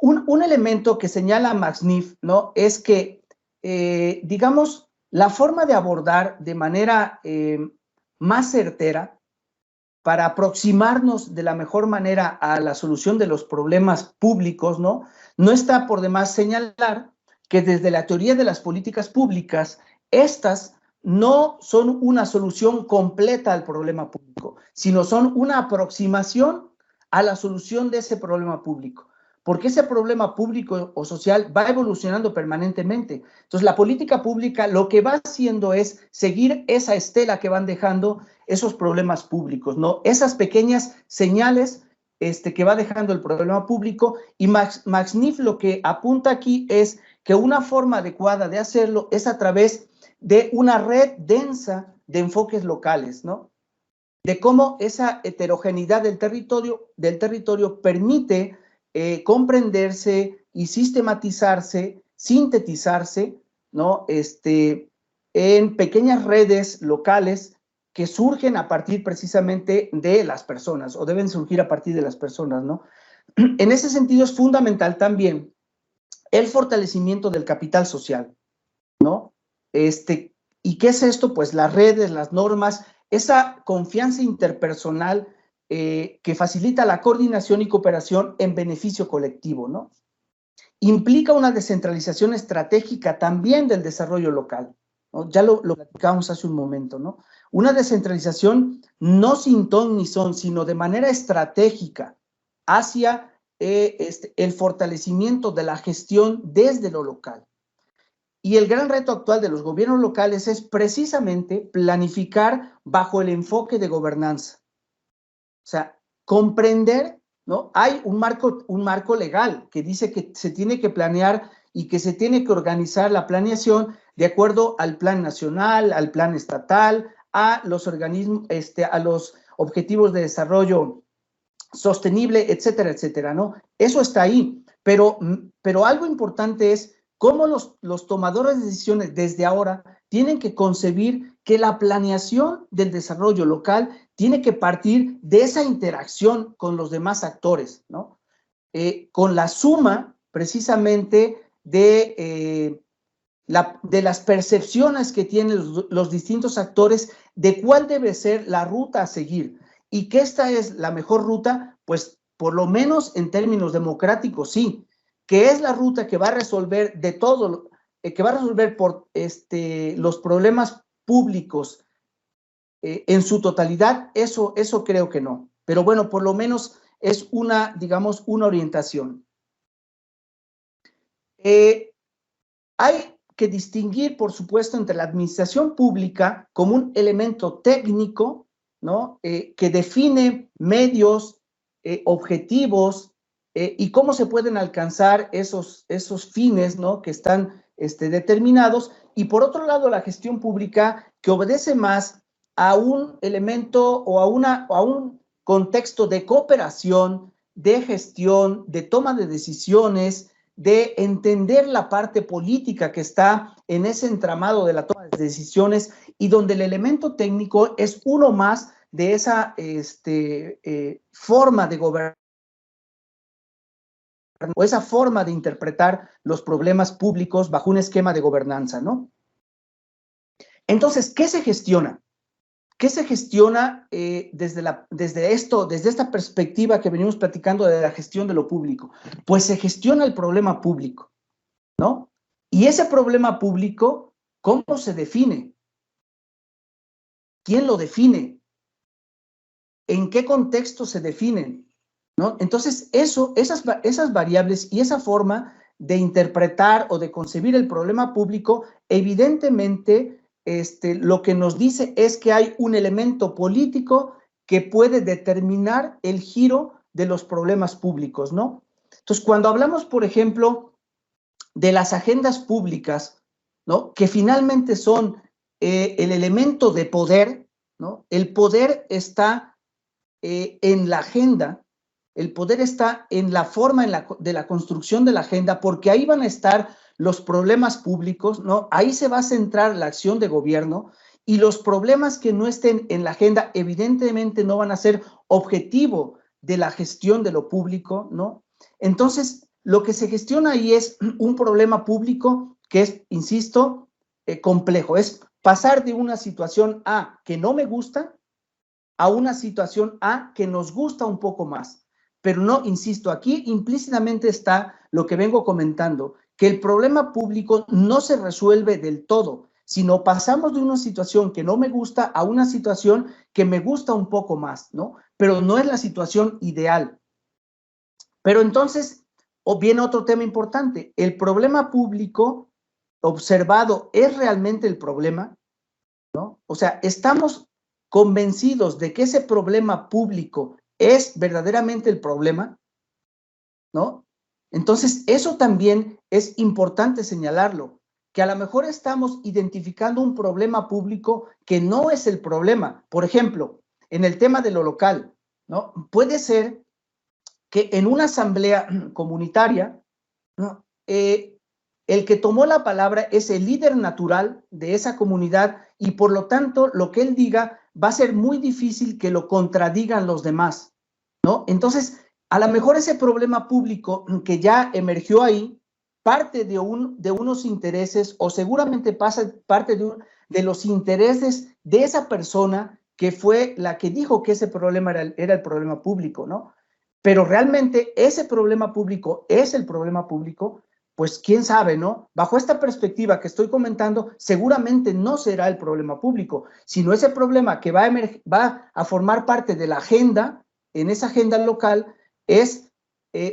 Un elemento que señala Max Neff, ¿no? Es que, digamos, la forma de abordar de manera más certera para aproximarnos de la mejor manera a la solución de los problemas públicos, ¿no? No está por demás señalar que desde la teoría de las políticas públicas, estas no son una solución completa al problema público, sino son una aproximación a la solución de ese problema público, porque ese problema público o social va evolucionando permanentemente. Entonces, la política pública lo que va haciendo es seguir esa estela que van dejando esos problemas públicos, ¿no? Esas pequeñas señales que va dejando el problema público, y Max Neff lo que apunta aquí es que una forma adecuada de hacerlo es a través de una red densa de enfoques locales, ¿no? De cómo esa heterogeneidad del territorio permite comprenderse y sistematizarse, sintetizarse, ¿no? En pequeñas redes locales que surgen a partir precisamente de las personas, o deben surgir a partir de las personas, ¿no? En ese sentido es fundamental también el fortalecimiento del capital social, ¿no? ¿Y qué es esto? Pues las redes, las normas, esa confianza interpersonal que facilita la coordinación y cooperación en beneficio colectivo, ¿no? Implica una descentralización estratégica también del desarrollo local, ¿no? Ya lo platicábamos hace un momento, ¿no? Una descentralización no sin ton ni son, sino de manera estratégica hacia el fortalecimiento de la gestión desde lo local. Y el gran reto actual de los gobiernos locales es precisamente planificar bajo el enfoque de gobernanza. O sea, comprender, ¿no? Hay un marco legal que dice que se tiene que planear y que se tiene que organizar la planeación de acuerdo al plan nacional, al plan estatal, a los organismos, a los objetivos de desarrollo sostenible, etcétera, etcétera, ¿no? Eso está ahí, pero algo importante es cómo los tomadores de decisiones desde ahora tienen que concebir que la planeación del desarrollo local tiene que partir de esa interacción con los demás actores, ¿no? Con la suma precisamente de las percepciones que tienen los distintos actores de cuál debe ser la ruta a seguir. Y que esta es la mejor ruta, pues por lo menos en términos democráticos, sí, que es la ruta que va a resolver de todo, que va a resolver por los problemas públicos en su totalidad, eso creo que no. Pero bueno, por lo menos es una, digamos, una orientación. Hay que distinguir, por supuesto, entre la administración pública como un elemento técnico, ¿no? Que define medios, objetivos y cómo se pueden alcanzar esos fines, ¿no? Que están determinados. Y por otro lado, la gestión pública que obedece más a un elemento o a un contexto de cooperación, de gestión, de toma de decisiones, de entender la parte política que está en ese entramado de la toma de decisiones y donde el elemento técnico es uno más de esa forma de gobernar o esa forma de interpretar los problemas públicos bajo un esquema de gobernanza, ¿no? Entonces, ¿qué se gestiona? ¿Qué se gestiona desde esta perspectiva que venimos platicando de la gestión de lo público? Pues se gestiona el problema público, ¿no? Y ese problema público, ¿cómo se define? ¿Quién lo define? ¿En qué contexto se definen? ¿No? Entonces, esas variables y esa forma de interpretar o de concebir el problema público, evidentemente, lo que nos dice es que hay un elemento político que puede determinar el giro de los problemas públicos, ¿no? Entonces, cuando hablamos, por ejemplo, de las agendas públicas, ¿no? Que finalmente son el elemento de poder, ¿no? El poder está en la agenda, el poder está en la forma de la construcción de la agenda, porque ahí van a estar los problemas públicos, ¿no? Ahí se va a centrar la acción de gobierno y los problemas que no estén en la agenda evidentemente no van a ser objetivo de la gestión de lo público, ¿no? Entonces, lo que se gestiona ahí es un problema público que es, insisto, complejo. Es pasar de una situación A que no me gusta a una situación A que nos gusta un poco más. Pero no, insisto, aquí implícitamente está lo que vengo comentando, que el problema público no se resuelve del todo, sino pasamos de una situación que no me gusta a una situación que me gusta un poco más, ¿no? Pero no es la situación ideal. Pero entonces, viene otro tema importante. ¿El problema público observado es realmente el problema? ¿No? O sea, ¿estamos convencidos de que ese problema público es verdaderamente el problema? ¿No? Entonces, eso también es importante señalarlo, que a lo mejor estamos identificando un problema público que no es el problema. Por ejemplo, en el tema de lo local, ¿no? Puede ser que en una asamblea comunitaria, ¿no? El que tomó la palabra es el líder natural de esa comunidad y por lo tanto lo que él diga va a ser muy difícil que lo contradigan los demás, ¿no? Entonces, a lo mejor ese problema público que ya emergió ahí parte de unos intereses o seguramente parte de los intereses de esa persona que fue la que dijo que ese problema era el problema público, ¿no? Pero realmente ese problema público es el problema público, pues quién sabe, ¿no? Bajo esta perspectiva que estoy comentando, seguramente no será el problema público, sino ese problema que va a formar parte de la agenda, en esa agenda local, es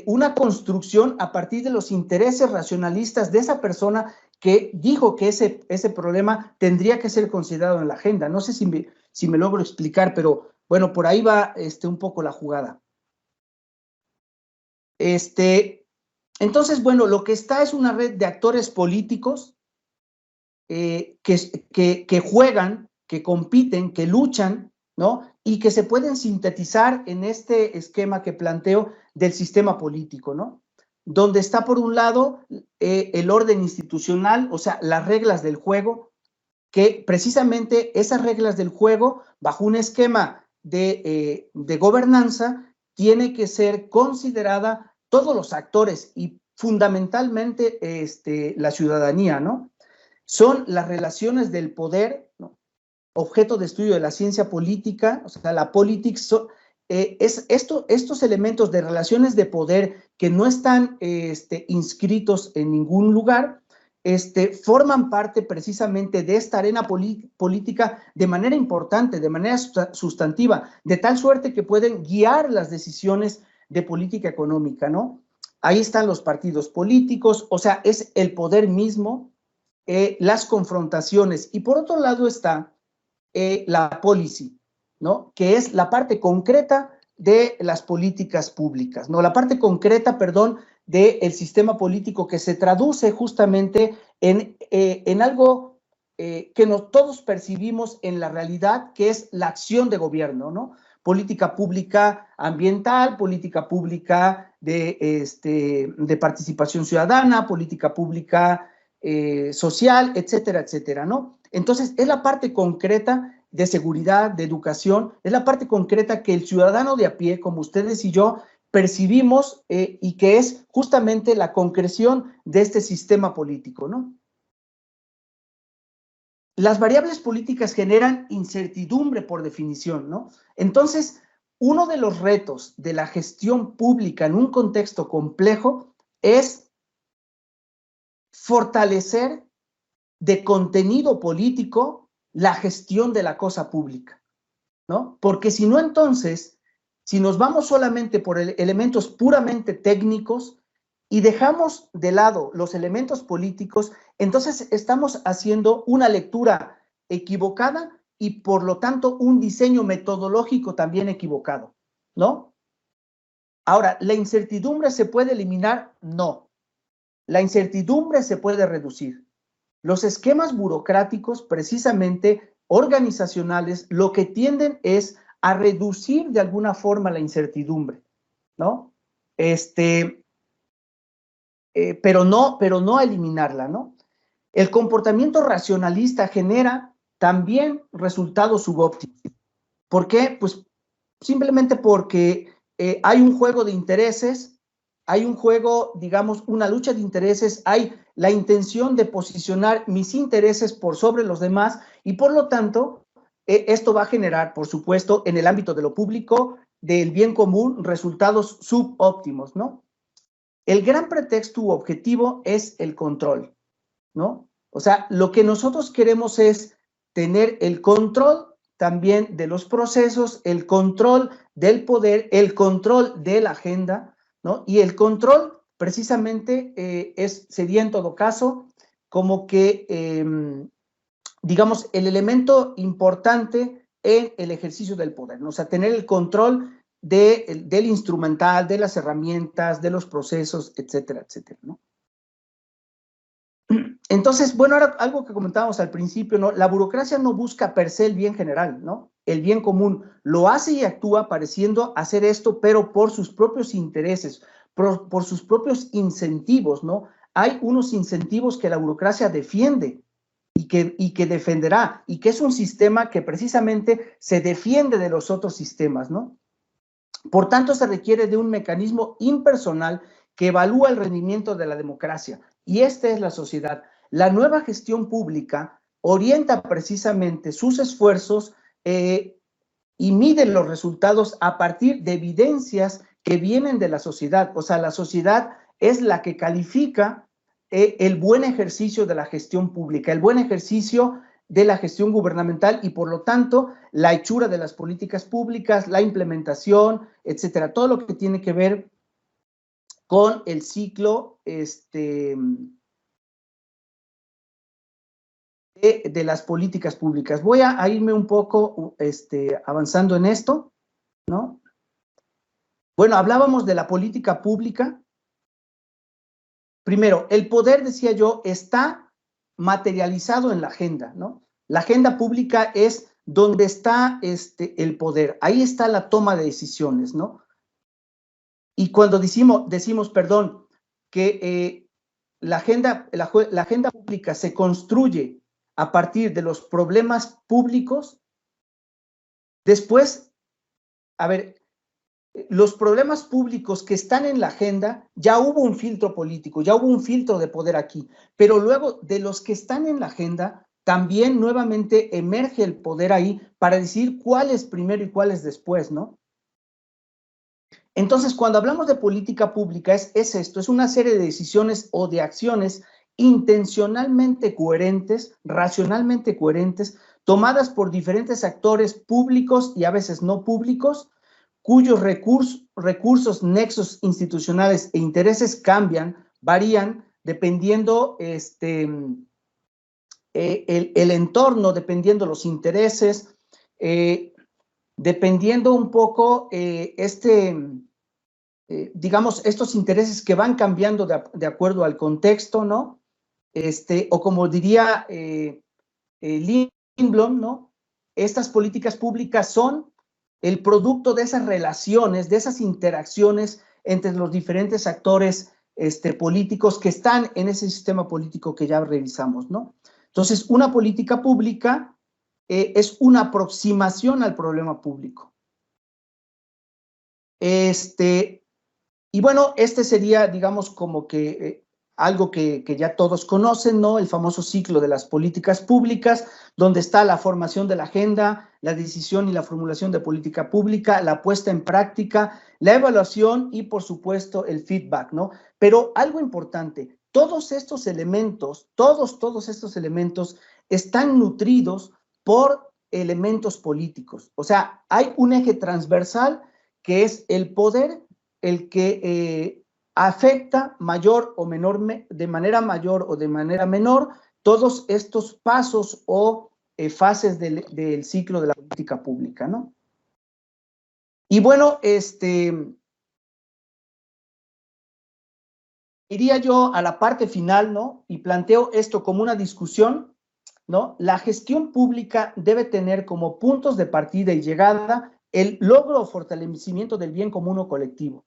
una construcción a partir de los intereses racionalistas de esa persona que dijo que ese problema tendría que ser considerado en la agenda. No sé si me logro explicar, pero bueno, por ahí va un poco la jugada. Entonces, bueno, lo que está es una red de actores políticos que juegan, que compiten, que luchan, ¿no? Y que se pueden sintetizar en este esquema que planteo del sistema político, ¿no? Donde está por un lado el orden institucional, o sea, las reglas del juego, que precisamente esas reglas del juego, bajo un esquema de gobernanza, tiene que ser considerada todos los actores y fundamentalmente la ciudadanía, ¿no? Son las relaciones del poder, ¿no? Objeto de estudio de la ciencia política, o sea, la politics, estos elementos de relaciones de poder que no están inscritos en ningún lugar, forman parte precisamente de esta arena política de manera importante, de manera sustantiva, de tal suerte que pueden guiar las decisiones de política económica, ¿no? Ahí están los partidos políticos, o sea, es el poder mismo, las confrontaciones, y por otro lado está la policy, ¿no? Que es la parte concreta de las políticas públicas, ¿no? La parte concreta, perdón, del sistema político que se traduce justamente en algo que todos percibimos en la realidad, que es la acción de gobierno, ¿no? Política pública ambiental, política pública de participación ciudadana, política pública social, etcétera, etcétera, ¿no? Entonces, es la parte concreta de seguridad, de educación, es la parte concreta que el ciudadano de a pie, como ustedes y yo, percibimos y que es justamente la concreción de este sistema político, ¿no? Las variables políticas generan incertidumbre por definición, ¿no? Entonces, uno de los retos de la gestión pública en un contexto complejo es fortalecer de contenido político la gestión de la cosa pública, ¿no? Porque si no, entonces, si nos vamos solamente por elementos puramente técnicos y dejamos de lado los elementos políticos, entonces estamos haciendo una lectura equivocada y por lo tanto un diseño metodológico también equivocado, ¿no? Ahora, ¿la incertidumbre se puede eliminar? No. La incertidumbre se puede reducir. Los esquemas burocráticos, precisamente organizacionales, lo que tienden es a reducir de alguna forma la incertidumbre, ¿no? Pero no a eliminarla, ¿no? El comportamiento racionalista genera también resultados subóptimos. ¿Por qué? Pues simplemente porque hay un juego de intereses, hay un juego, digamos, una lucha de intereses, hay la intención de posicionar mis intereses por sobre los demás y por lo tanto esto va a generar, por supuesto, en el ámbito de lo público, del bien común, resultados subóptimos, ¿no? El gran pretexto u objetivo es el control, ¿no? O sea, lo que nosotros queremos es tener el control también de los procesos, el control del poder, el control de la agenda, ¿no? Y el control precisamente sería en todo caso como que, digamos, el elemento importante en el ejercicio del poder, ¿no? O sea, tener el control del instrumental, de las herramientas, de los procesos, etcétera, etcétera, ¿no? Entonces, bueno, ahora algo que comentábamos al principio, ¿no? La burocracia no busca per se el bien general, ¿no? El bien común. Lo hace y actúa pareciendo hacer esto, pero por sus propios intereses, por sus propios incentivos, ¿no? Hay unos incentivos que la burocracia defiende y que defenderá, y que es un sistema que precisamente se defiende de los otros sistemas, ¿no? Por tanto, se requiere de un mecanismo impersonal que evalúa el rendimiento de la democracia, y esta es la sociedad. La nueva gestión pública orienta precisamente sus esfuerzos y mide los resultados a partir de evidencias que vienen de la sociedad. O sea, la sociedad es la que califica el buen ejercicio de la gestión pública, el buen ejercicio de la gestión gubernamental y, por lo tanto, la hechura de las políticas públicas, la implementación, etcétera. Todo lo que tiene que ver con el ciclo de las políticas públicas. Voy a irme un poco avanzando en esto, ¿no? Bueno, hablábamos de la política pública. Primero, el poder, decía yo, está materializado en la agenda, ¿no? La agenda pública es donde está el poder. Ahí está la toma de decisiones, ¿no? Y cuando decimos, perdón, que la agenda pública se construye a partir de los problemas públicos, después, a ver, los problemas públicos que están en la agenda, ya hubo un filtro político, ya hubo un filtro de poder aquí, pero luego de los que están en la agenda, también nuevamente emerge el poder ahí para decir cuál es primero y cuál es después, ¿no? Entonces, cuando hablamos de política pública, es esto, es una serie de decisiones o de acciones intencionalmente coherentes, racionalmente coherentes, tomadas por diferentes actores públicos y a veces no públicos, cuyos recursos, nexos institucionales e intereses cambian, varían, dependiendo el entorno, dependiendo los intereses, dependiendo un poco digamos, estos intereses que van cambiando de acuerdo al contexto, ¿no? O como diría Lindblom, ¿no? Estas políticas públicas son el producto de esas relaciones, de esas interacciones entre los diferentes actores políticos que están en ese sistema político que ya revisamos, ¿no? Entonces, una política pública es una aproximación al problema público. Y bueno, sería, digamos, como que algo que ya todos conocen, ¿no? El famoso ciclo de las políticas públicas, donde está la formación de la agenda, la decisión y la formulación de política pública, la puesta en práctica, la evaluación y, por supuesto, el feedback, ¿no? Pero algo importante, todos estos elementos, todos estos elementos están nutridos por elementos políticos. O sea, hay un eje transversal que es el poder, el que afecta mayor o menor, de manera mayor o de manera menor, todos estos pasos o fases del ciclo de la política pública, ¿no? Y bueno, iría yo a la parte final, ¿no? Y planteo esto como una discusión, ¿no? La gestión pública debe tener como puntos de partida y llegada el logro o fortalecimiento del bien común o colectivo.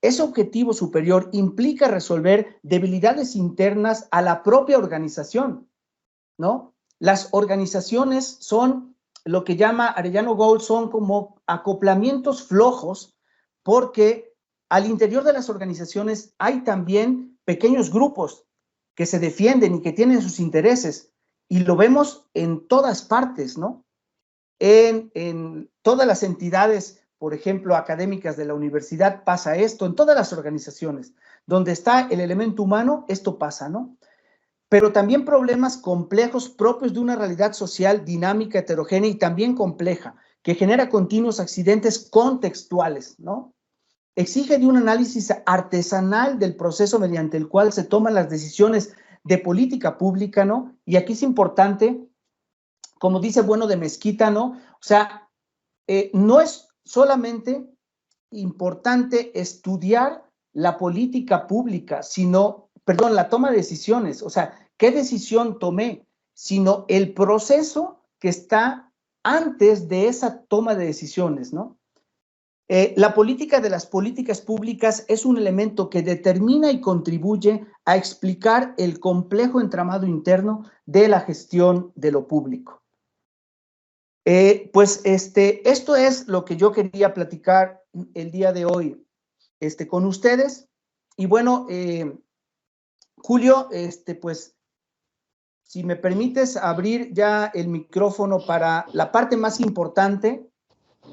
Ese objetivo superior implica resolver debilidades internas a la propia organización, ¿no? Las organizaciones son lo que llama Arellano Gold, son como acoplamientos flojos, porque al interior de las organizaciones hay también pequeños grupos que se defienden y que tienen sus intereses, y lo vemos en todas partes, ¿no? En todas las entidades, por ejemplo, académicas de la universidad pasa esto, en todas las organizaciones. Donde está el elemento humano, esto pasa, ¿no? pero también problemas complejos propios de una realidad social dinámica, heterogénea y también compleja, que genera continuos accidentes contextuales, ¿no? Exige de un análisis artesanal del proceso mediante el cual se toman las decisiones de política pública, ¿no? Y aquí es importante, como dice Bueno de Mezquita, ¿no? O sea, no es solamente importante estudiar la política pública, sino, perdón, la toma de decisiones, o sea, qué decisión tomé, sino el proceso que está antes de esa toma de decisiones, ¿no? La política de las políticas públicas es un elemento que determina y contribuye a explicar el complejo entramado interno de la gestión de lo público. Pues esto es lo que yo quería platicar el día de hoy con ustedes. Y bueno, Julio, pues si me permites abrir ya el micrófono para la parte más importante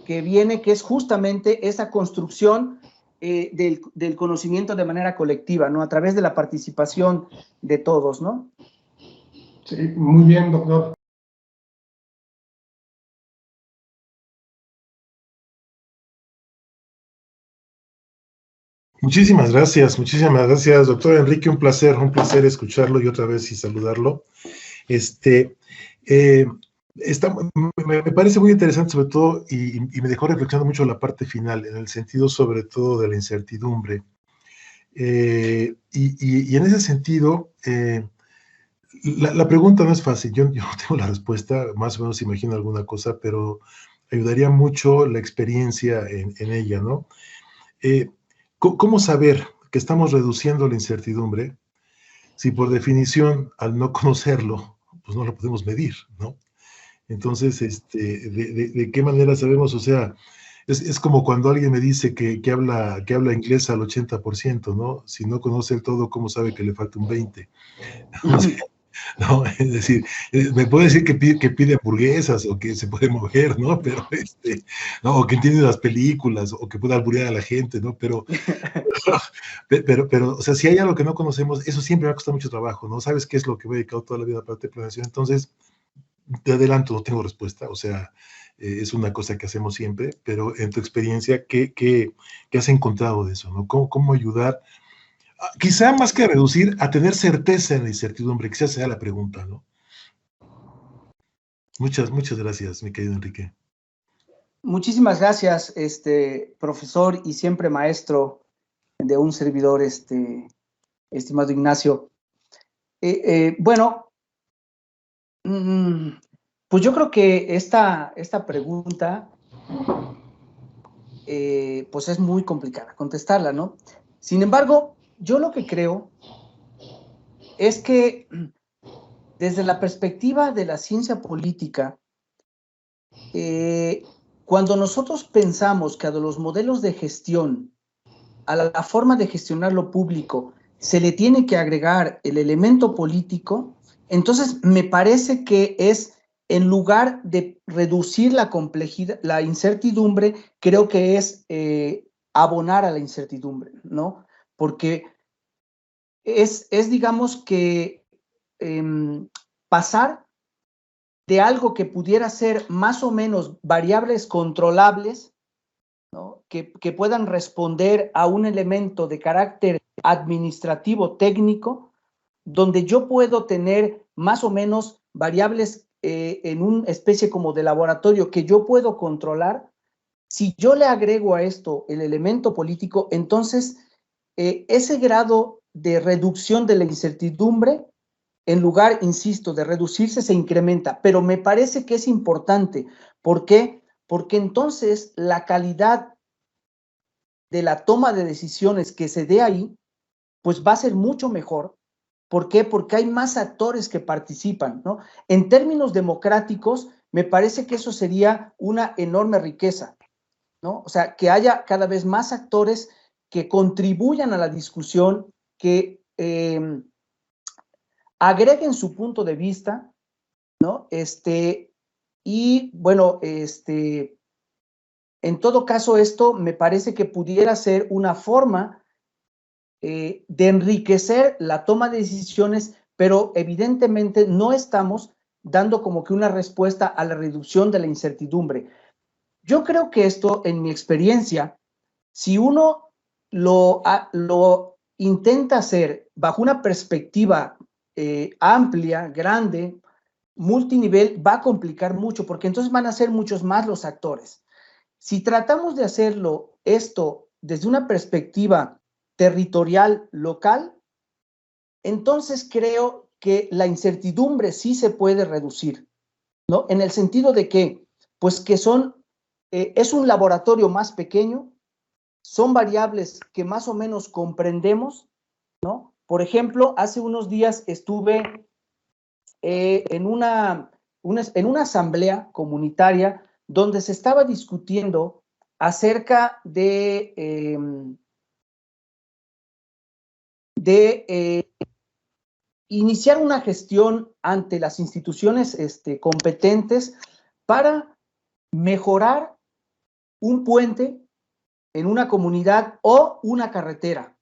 que viene, que es justamente esa construcción del conocimiento de manera colectiva, ¿no? A través de la participación de todos, ¿no? Sí, muy bien, doctor. Muchísimas gracias, doctor Enrique, un placer escucharlo y otra vez y saludarlo. Me parece muy interesante sobre todo y me dejó reflexionando mucho la parte final, en el sentido sobre todo de la incertidumbre. Y en ese sentido, la pregunta no es fácil, yo no tengo la respuesta, más o menos imagino alguna cosa, pero ayudaría mucho la experiencia en ella, ¿no? ¿Cómo saber que estamos reduciendo la incertidumbre si por definición, al no conocerlo, pues no lo podemos medir, ¿no? Entonces, ¿de qué manera sabemos? O sea, es como cuando alguien me dice que habla inglés al 80%, ¿no? Si no conoce el todo, ¿cómo sabe que le falta un 20%? O sea, ¿no? Es decir, me puede decir que pide hamburguesas o que se puede mover, ¿no? Pero, ¿no? O que entiende las películas o que puede alburear a la gente, ¿no? Pero, o sea, si hay algo que no conocemos, eso siempre va a costar mucho trabajo, ¿no? ¿Sabes qué es lo que me he dedicado toda la vida para la planeación? Entonces, de adelanto no tengo respuesta, o sea, es una cosa que hacemos siempre, pero en tu experiencia, ¿qué has encontrado de eso, ¿no? ¿Cómo ayudar? Quizá más que reducir, a tener certeza en la incertidumbre, quizás sea la pregunta, ¿no? Muchas gracias, mi querido Enrique. Muchísimas gracias, profesor y siempre maestro de un servidor, estimado Ignacio. Bueno, pues yo creo que esta pregunta, pues es muy complicada contestarla, ¿no? Sin embargo, yo lo que creo es que desde la perspectiva de la ciencia política, cuando nosotros pensamos que a los modelos de gestión, a la forma de gestionar lo público, se le tiene que agregar el elemento político, entonces me parece que es, en lugar de reducir la complejidad, la incertidumbre, creo que es abonar a la incertidumbre, ¿no? Porque es digamos que pasar de algo que pudiera ser más o menos variables controlables, ¿no? que puedan responder a un elemento de carácter administrativo técnico, donde yo puedo tener más o menos variables en una especie como de laboratorio que yo puedo controlar. Si yo le agrego a esto el elemento político, entonces ese grado de reducción de la incertidumbre, en lugar, insisto, de reducirse, se incrementa. Pero me parece que es importante. ¿Por qué? Porque entonces la calidad de la toma de decisiones que se dé ahí, pues va a ser mucho mejor. ¿Por qué? Porque hay más actores que participan, ¿no? En términos democráticos, me parece que eso sería una enorme riqueza, ¿no? O sea, que haya cada vez más actores que contribuyan a la discusión, que agreguen su punto de vista, ¿no? Y bueno, en todo caso, esto me parece que pudiera ser una forma de enriquecer la toma de decisiones, pero evidentemente no estamos dando como que una respuesta a la reducción de la incertidumbre. Yo creo que esto, en mi experiencia, si uno lo intenta hacer bajo una perspectiva amplia, grande, multinivel, va a complicar mucho, porque entonces van a ser muchos más los actores. Si tratamos de hacerlo esto desde una perspectiva territorial, local, entonces creo que la incertidumbre sí se puede reducir, ¿no? En el sentido de que, pues que es un laboratorio más pequeño, son variables que más o menos comprendemos, ¿no? Por ejemplo, hace unos días estuve en una asamblea comunitaria donde se estaba discutiendo acerca de iniciar una gestión ante las instituciones competentes para mejorar un puente en una comunidad o una carretera.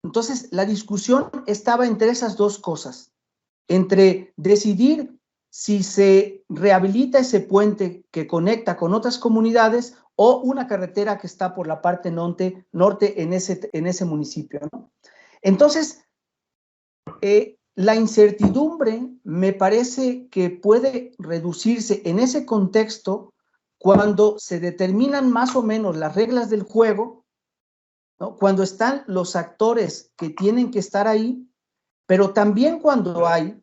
Entonces, la discusión estaba entre esas dos cosas, entre decidir si se rehabilita ese puente que conecta con otras comunidades o una carretera que está por la parte norte en ese municipio, ¿no? Entonces, la incertidumbre me parece que puede reducirse en ese contexto cuando se determinan más o menos las reglas del juego, ¿no? Cuando están los actores que tienen que estar ahí, pero también cuando hay,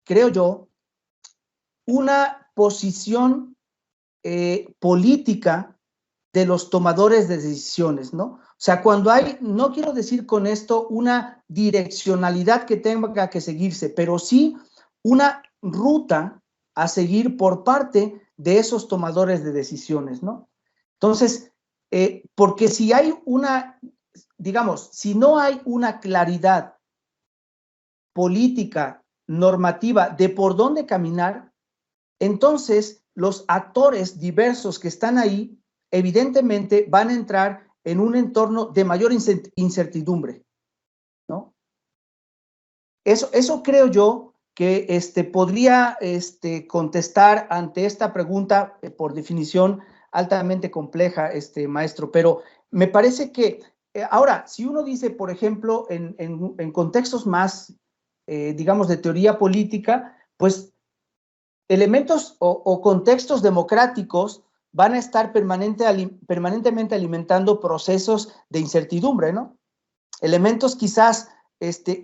creo yo, una posición política de los tomadores de decisiones, ¿no? O sea, cuando hay, no quiero decir con esto una direccionalidad que tenga que seguirse, pero sí una ruta a seguir por parte de esos tomadores de decisiones, ¿no? Entonces, porque si hay digamos, si no hay una claridad política, normativa de por dónde caminar, entonces los actores diversos que están ahí evidentemente van a entrar en un entorno de mayor incertidumbre, ¿no? Eso creo yo que podría contestar ante esta pregunta, por definición altamente compleja, maestro, pero me parece que ahora, si uno dice, por ejemplo, en contextos más, digamos, de teoría política, pues elementos o contextos democráticos van a estar permanentemente alimentando procesos de incertidumbre, ¿no? Elementos quizás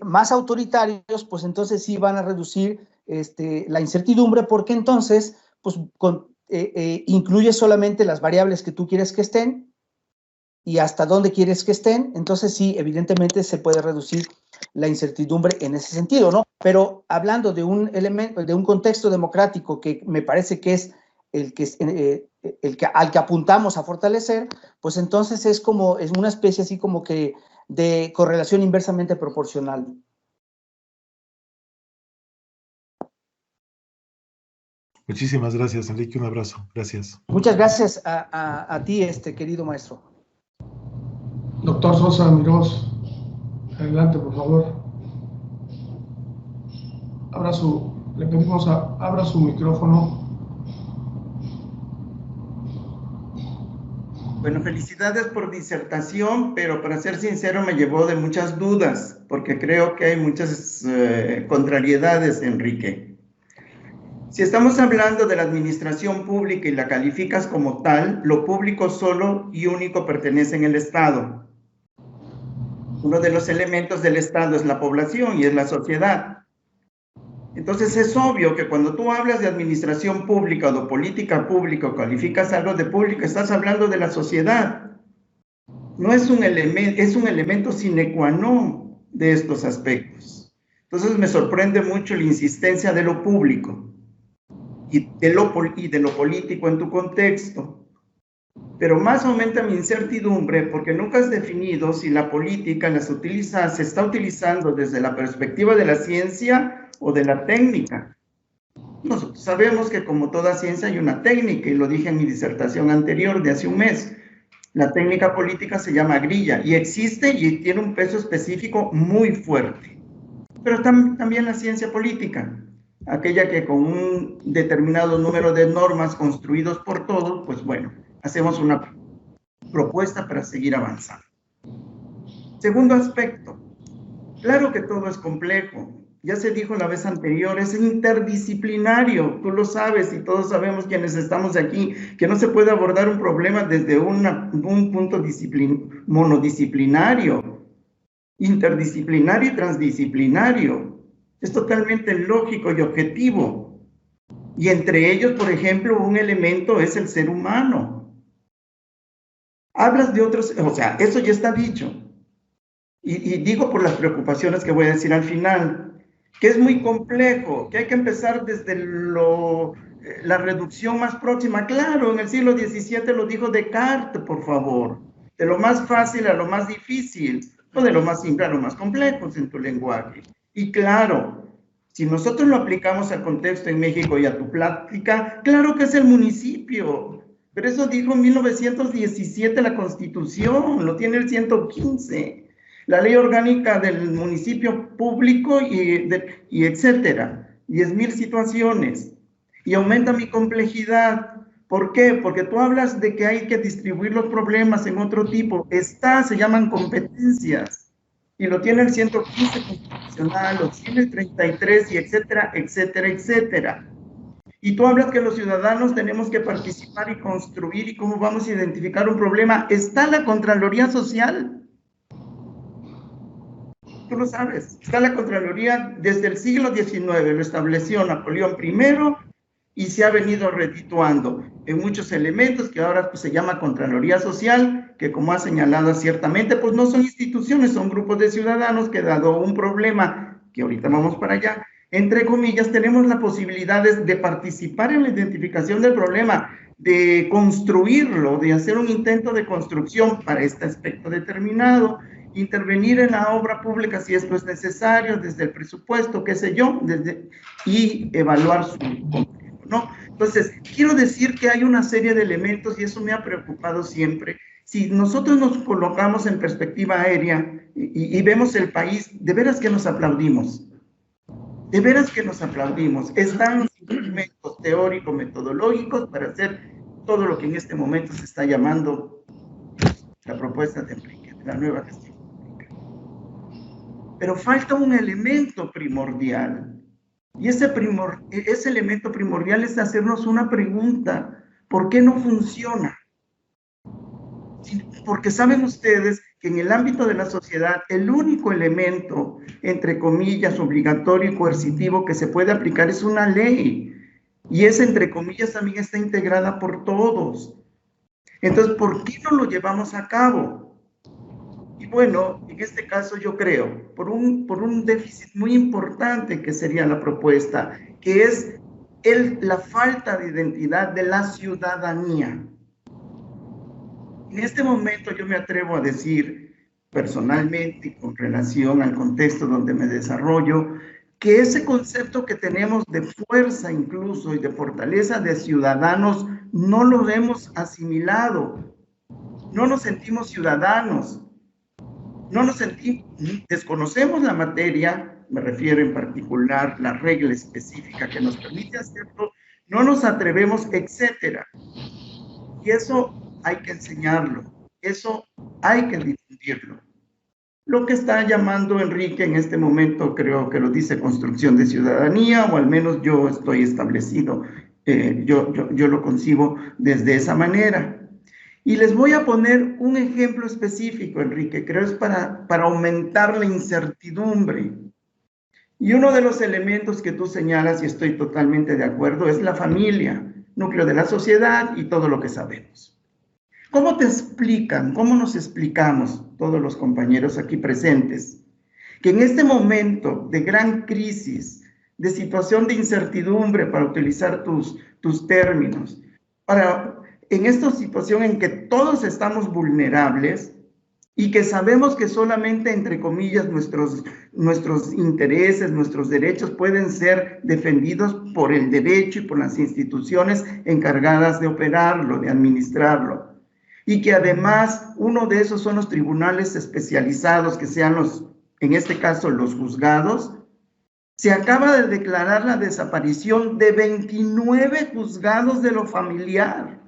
más autoritarios, pues entonces sí van a reducir la incertidumbre, porque entonces pues, incluye solamente las variables que tú quieres que estén y hasta dónde quieres que estén. Entonces sí, evidentemente se puede reducir la incertidumbre en ese sentido, ¿no? Pero hablando de un elemento, de un contexto democrático que me parece que es al que apuntamos a fortalecer, pues entonces es una especie así como que de correlación inversamente proporcional. Muchísimas gracias, Enrique. Un abrazo. Gracias. Muchas gracias a ti, querido maestro. Doctor Sosa Mirós, adelante, por favor. Le pedimos abra su micrófono. Bueno, felicidades por disertación, pero para ser sincero me llevó de muchas dudas, porque creo que hay muchas contrariedades, Enrique. Si estamos hablando de la administración pública y la calificas como tal, lo público solo y único pertenece en el Estado. Uno de los elementos del Estado es la población y es la sociedad. Entonces es obvio que cuando tú hablas de administración pública o de política pública o calificas algo de público, estás hablando de la sociedad. No es un elemento, es un elemento sine qua non de estos aspectos. Entonces me sorprende mucho la insistencia de lo público y de lo político en tu contexto. Pero más aumenta mi incertidumbre porque nunca has definido si la política se está utilizando desde la perspectiva de la ciencia o de la técnica. Nosotros sabemos que como toda ciencia hay una técnica, y lo dije en mi disertación anterior de hace un mes. La técnica política se llama grilla y existe y tiene un peso específico muy fuerte. pero también la ciencia política, aquella que con un determinado número de normas construidos por todos, pues bueno, hacemos una propuesta para seguir avanzando. Segundo aspecto, claro que todo es complejo. Ya se dijo la vez anterior, es interdisciplinario, tú lo sabes y todos sabemos quienes estamos aquí, que no se puede abordar un problema desde un punto monodisciplinario, interdisciplinario y transdisciplinario. Es totalmente lógico y objetivo. Y entre ellos, por ejemplo, un elemento es el ser humano. Hablas de otros, o sea, eso ya está dicho. Y digo por las preocupaciones que voy a decir al final, que es muy complejo, que hay que empezar desde la reducción más próxima. Claro, en el siglo XVII lo dijo Descartes, por favor, de lo más fácil a lo más difícil, o de lo más simple a lo más complejo en tu lenguaje. Y claro, si nosotros lo aplicamos al contexto en México y a tu plática, claro que es el municipio, pero eso dijo en 1917 la Constitución, lo tiene el 115. La ley orgánica del municipio público y etcétera, 10,000 situaciones, y aumenta mi complejidad. ¿Por qué? Porque tú hablas de que hay que distribuir los problemas en otro tipo, se llaman competencias, y lo tiene el 115 constitucional, lo tiene el 33, y etcétera, etcétera, etcétera. Y tú hablas que los ciudadanos tenemos que participar y construir, y cómo vamos a identificar un problema. Está la Contraloría Social. Tú lo sabes, está la Contraloría desde el siglo XIX, lo estableció Napoleón I y se ha venido redituando en muchos elementos que ahora pues, se llama Contraloría Social, que como ha señalado ciertamente, pues no son instituciones, son grupos de ciudadanos que dado un problema, que ahorita vamos para allá, entre comillas, tenemos la posibilidad de participar en la identificación del problema, de construirlo, de hacer un intento de construcción para este aspecto determinado, intervenir en la obra pública si esto es necesario, desde el presupuesto, qué sé yo, y evaluar su contenido, ¿no? Entonces, quiero decir que hay una serie de elementos y eso me ha preocupado siempre. Si nosotros nos colocamos en perspectiva aérea y vemos el país, de veras que nos aplaudimos. De veras que nos aplaudimos. Están los instrumentos teóricos, metodológicos para hacer todo lo que en este momento se está llamando la propuesta de Enrique, de la nueva gestión. Pero falta un elemento primordial, y ese elemento primordial es hacernos una pregunta: ¿por qué no funciona? Porque saben ustedes que en el ámbito de la sociedad el único elemento, entre comillas, obligatorio y coercitivo que se puede aplicar es una ley, y esa, entre comillas, también está integrada por todos. Entonces, ¿por qué no lo llevamos a cabo? Y bueno, en este caso yo creo, por un déficit muy importante que sería la propuesta, que es la falta de identidad de la ciudadanía. En este momento yo me atrevo a decir, personalmente y con relación al contexto donde me desarrollo, que ese concepto que tenemos de fuerza incluso y de fortaleza de ciudadanos no lo hemos asimilado. No nos sentimos ciudadanos. No nos sentimos, desconocemos la materia, me refiero en particular la regla específica que nos permite hacerlo, no nos atrevemos, etcétera. Y eso hay que enseñarlo, eso hay que difundirlo. Lo que está llamando Enrique en este momento, creo que lo dice construcción de ciudadanía, o al menos yo estoy establecido, yo lo concibo desde esa manera. Y les voy a poner un ejemplo específico, Enrique, creo es para aumentar la incertidumbre. Y uno de los elementos que tú señalas, y estoy totalmente de acuerdo, es la familia, núcleo de la sociedad y todo lo que sabemos. ¿Cómo te explican, cómo nos explicamos todos los compañeros aquí presentes, que en este momento de gran crisis, de situación de incertidumbre, para utilizar tus términos, en esta situación en que todos estamos vulnerables y que sabemos que solamente, entre comillas, nuestros intereses, nuestros derechos pueden ser defendidos por el derecho y por las instituciones encargadas de operarlo, de administrarlo? Y que además uno de esos son los tribunales especializados, que sean en este caso los juzgados, Se acaba de declarar la desaparición de 29 juzgados de lo familiar,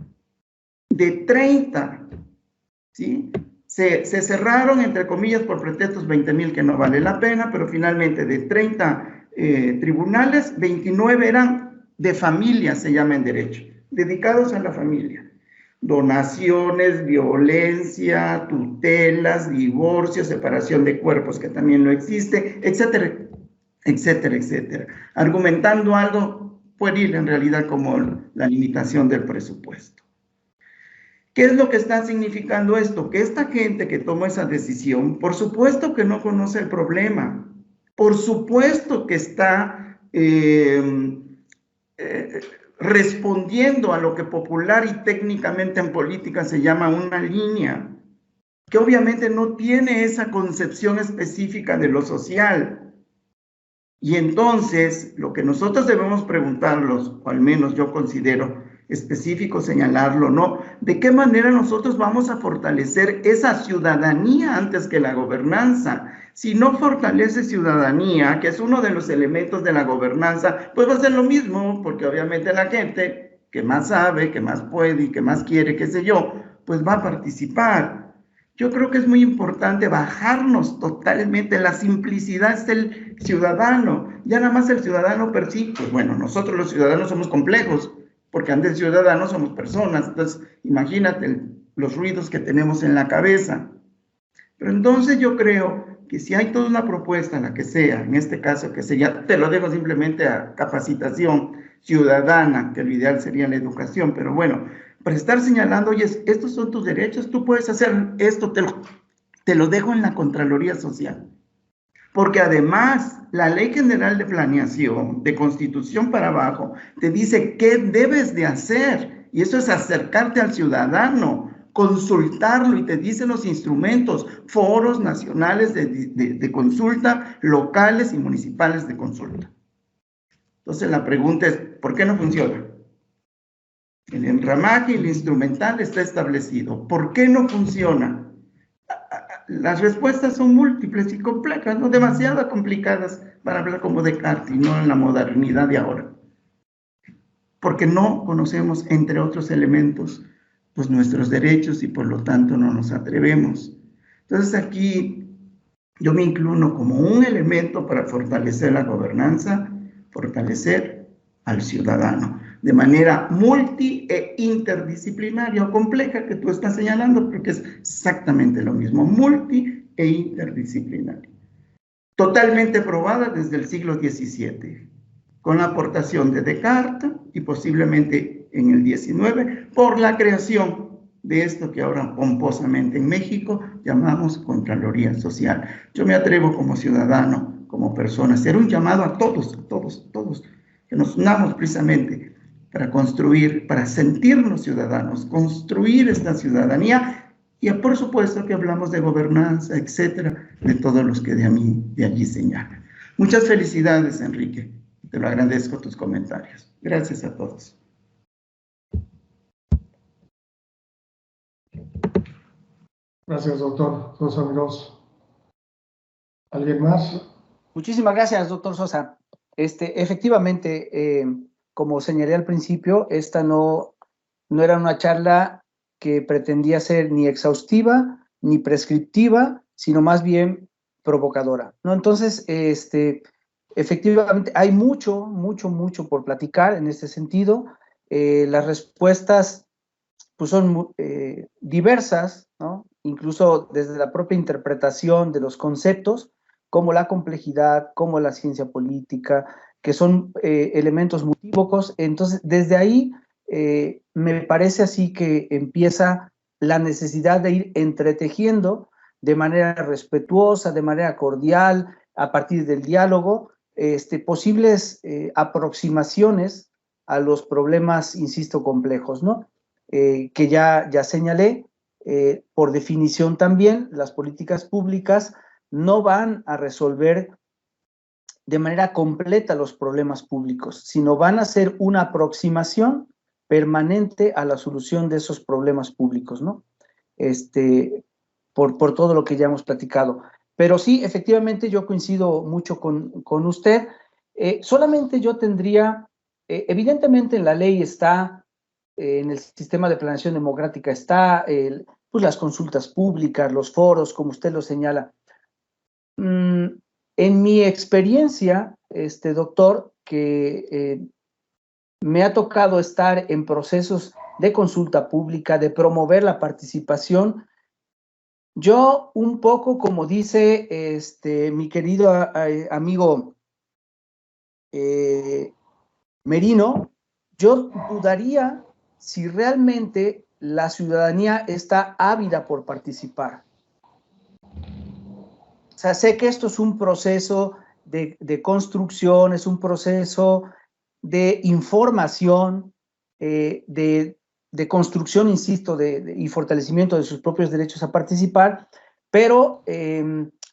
de 30, ¿sí? Se cerraron, entre comillas, por pretextos 20,000, que no vale la pena, pero finalmente de 30 tribunales, 29 eran de familia, se llama en derecho, dedicados a la familia. Donaciones, violencia, tutelas, divorcio, separación de cuerpos, que también no existe, etcétera, etcétera, etcétera. Argumentando algo pueril en realidad como la limitación del presupuesto. ¿Qué es lo que está significando esto? Que esta gente que toma esa decisión, por supuesto que no conoce el problema, por supuesto que está respondiendo a lo que popular y técnicamente en política se llama una línea, que obviamente no tiene esa concepción específica de lo social. Y entonces, lo que nosotros debemos preguntarnos, o al menos yo considero específico señalarlo, ¿no? ¿De qué manera nosotros vamos a fortalecer esa ciudadanía antes que la gobernanza? Si no fortalece ciudadanía, que es uno de los elementos de la gobernanza, pues va a ser lo mismo, porque obviamente la gente que más sabe, que más puede y que más quiere, qué sé yo, pues va a participar. Yo creo que es muy importante bajarnos totalmente, la simplicidad del ciudadano. Ya nada más el ciudadano per sí, pues bueno, nosotros los ciudadanos somos complejos, porque antes de ciudadanos somos personas. Entonces, imagínate los ruidos que tenemos en la cabeza. Pero entonces yo creo que si hay toda una propuesta, la que sea, en este caso que sea, te lo dejo simplemente a capacitación ciudadana, que lo ideal sería la educación, pero bueno, para estar señalando, oye, estos son tus derechos, tú puedes hacer esto, te lo dejo en la Contraloría Social. Porque además, la Ley General de Planeación, de Constitución para abajo, te dice qué debes de hacer. Y eso es acercarte al ciudadano, consultarlo, y te dicen los instrumentos, foros nacionales de consulta, locales y municipales de consulta. Entonces la pregunta es, ¿por qué no funciona? El enramaje y el instrumental está establecido. ¿Por qué no funciona? Las respuestas son múltiples y complejas, no demasiado complicadas para hablar como Descartes y no en la modernidad de ahora. Porque no conocemos, entre otros elementos, pues nuestros derechos y por lo tanto no nos atrevemos. Entonces aquí yo me incluyo como un elemento para fortalecer la gobernanza, fortalecer al ciudadano, de manera multi e interdisciplinaria o compleja, que tú estás señalando, porque es exactamente lo mismo, multi e interdisciplinaria. Totalmente probada desde el siglo XVII, con la aportación de Descartes y posiblemente en el XIX, por la creación de esto que ahora pomposamente en México llamamos Contraloría Social. Yo me atrevo como ciudadano, como persona, a hacer un llamado a todos, que nos unamos precisamente para construir, para sentirnos ciudadanos, construir esta ciudadanía, y por supuesto que hablamos de gobernanza, etcétera, de todos los que de allí señalan. Muchas felicidades, Enrique. Te lo agradezco tus comentarios. Gracias a todos. Gracias, doctor Sosa Mirós. ¿Alguien más? Muchísimas gracias, doctor Sosa. Efectivamente, como señalé al principio, esta no era una charla que pretendía ser ni exhaustiva ni prescriptiva, sino más bien provocadora, ¿no? Entonces, efectivamente, hay mucho por platicar en este sentido. Las respuestas pues son diversas, ¿no? Incluso desde la propia interpretación de los conceptos, como la complejidad, como la ciencia política, que son elementos multívocos. Entonces, desde ahí me parece así que empieza la necesidad de ir entretejiendo de manera respetuosa, de manera cordial, a partir del diálogo, posibles aproximaciones a los problemas, insisto, complejos, ¿no? Que ya señalé. Por definición también, las políticas públicas no van a resolver de manera completa los problemas públicos, sino van a ser una aproximación permanente a la solución de esos problemas públicos, ¿no? Por todo lo que ya hemos platicado. Pero sí, efectivamente, yo coincido mucho con usted. Solamente yo tendría, evidentemente en la ley está, en el sistema de planeación democrática está, pues las consultas públicas, los foros, como usted lo señala. En mi experiencia, doctor, que me ha tocado estar en procesos de consulta pública, de promover la participación, yo un poco, como dice mi querido amigo Merino, yo dudaría si realmente la ciudadanía está ávida por participar. O sea, sé que esto es un proceso de construcción, es un proceso de información, de construcción, insisto, y fortalecimiento de sus propios derechos a participar, pero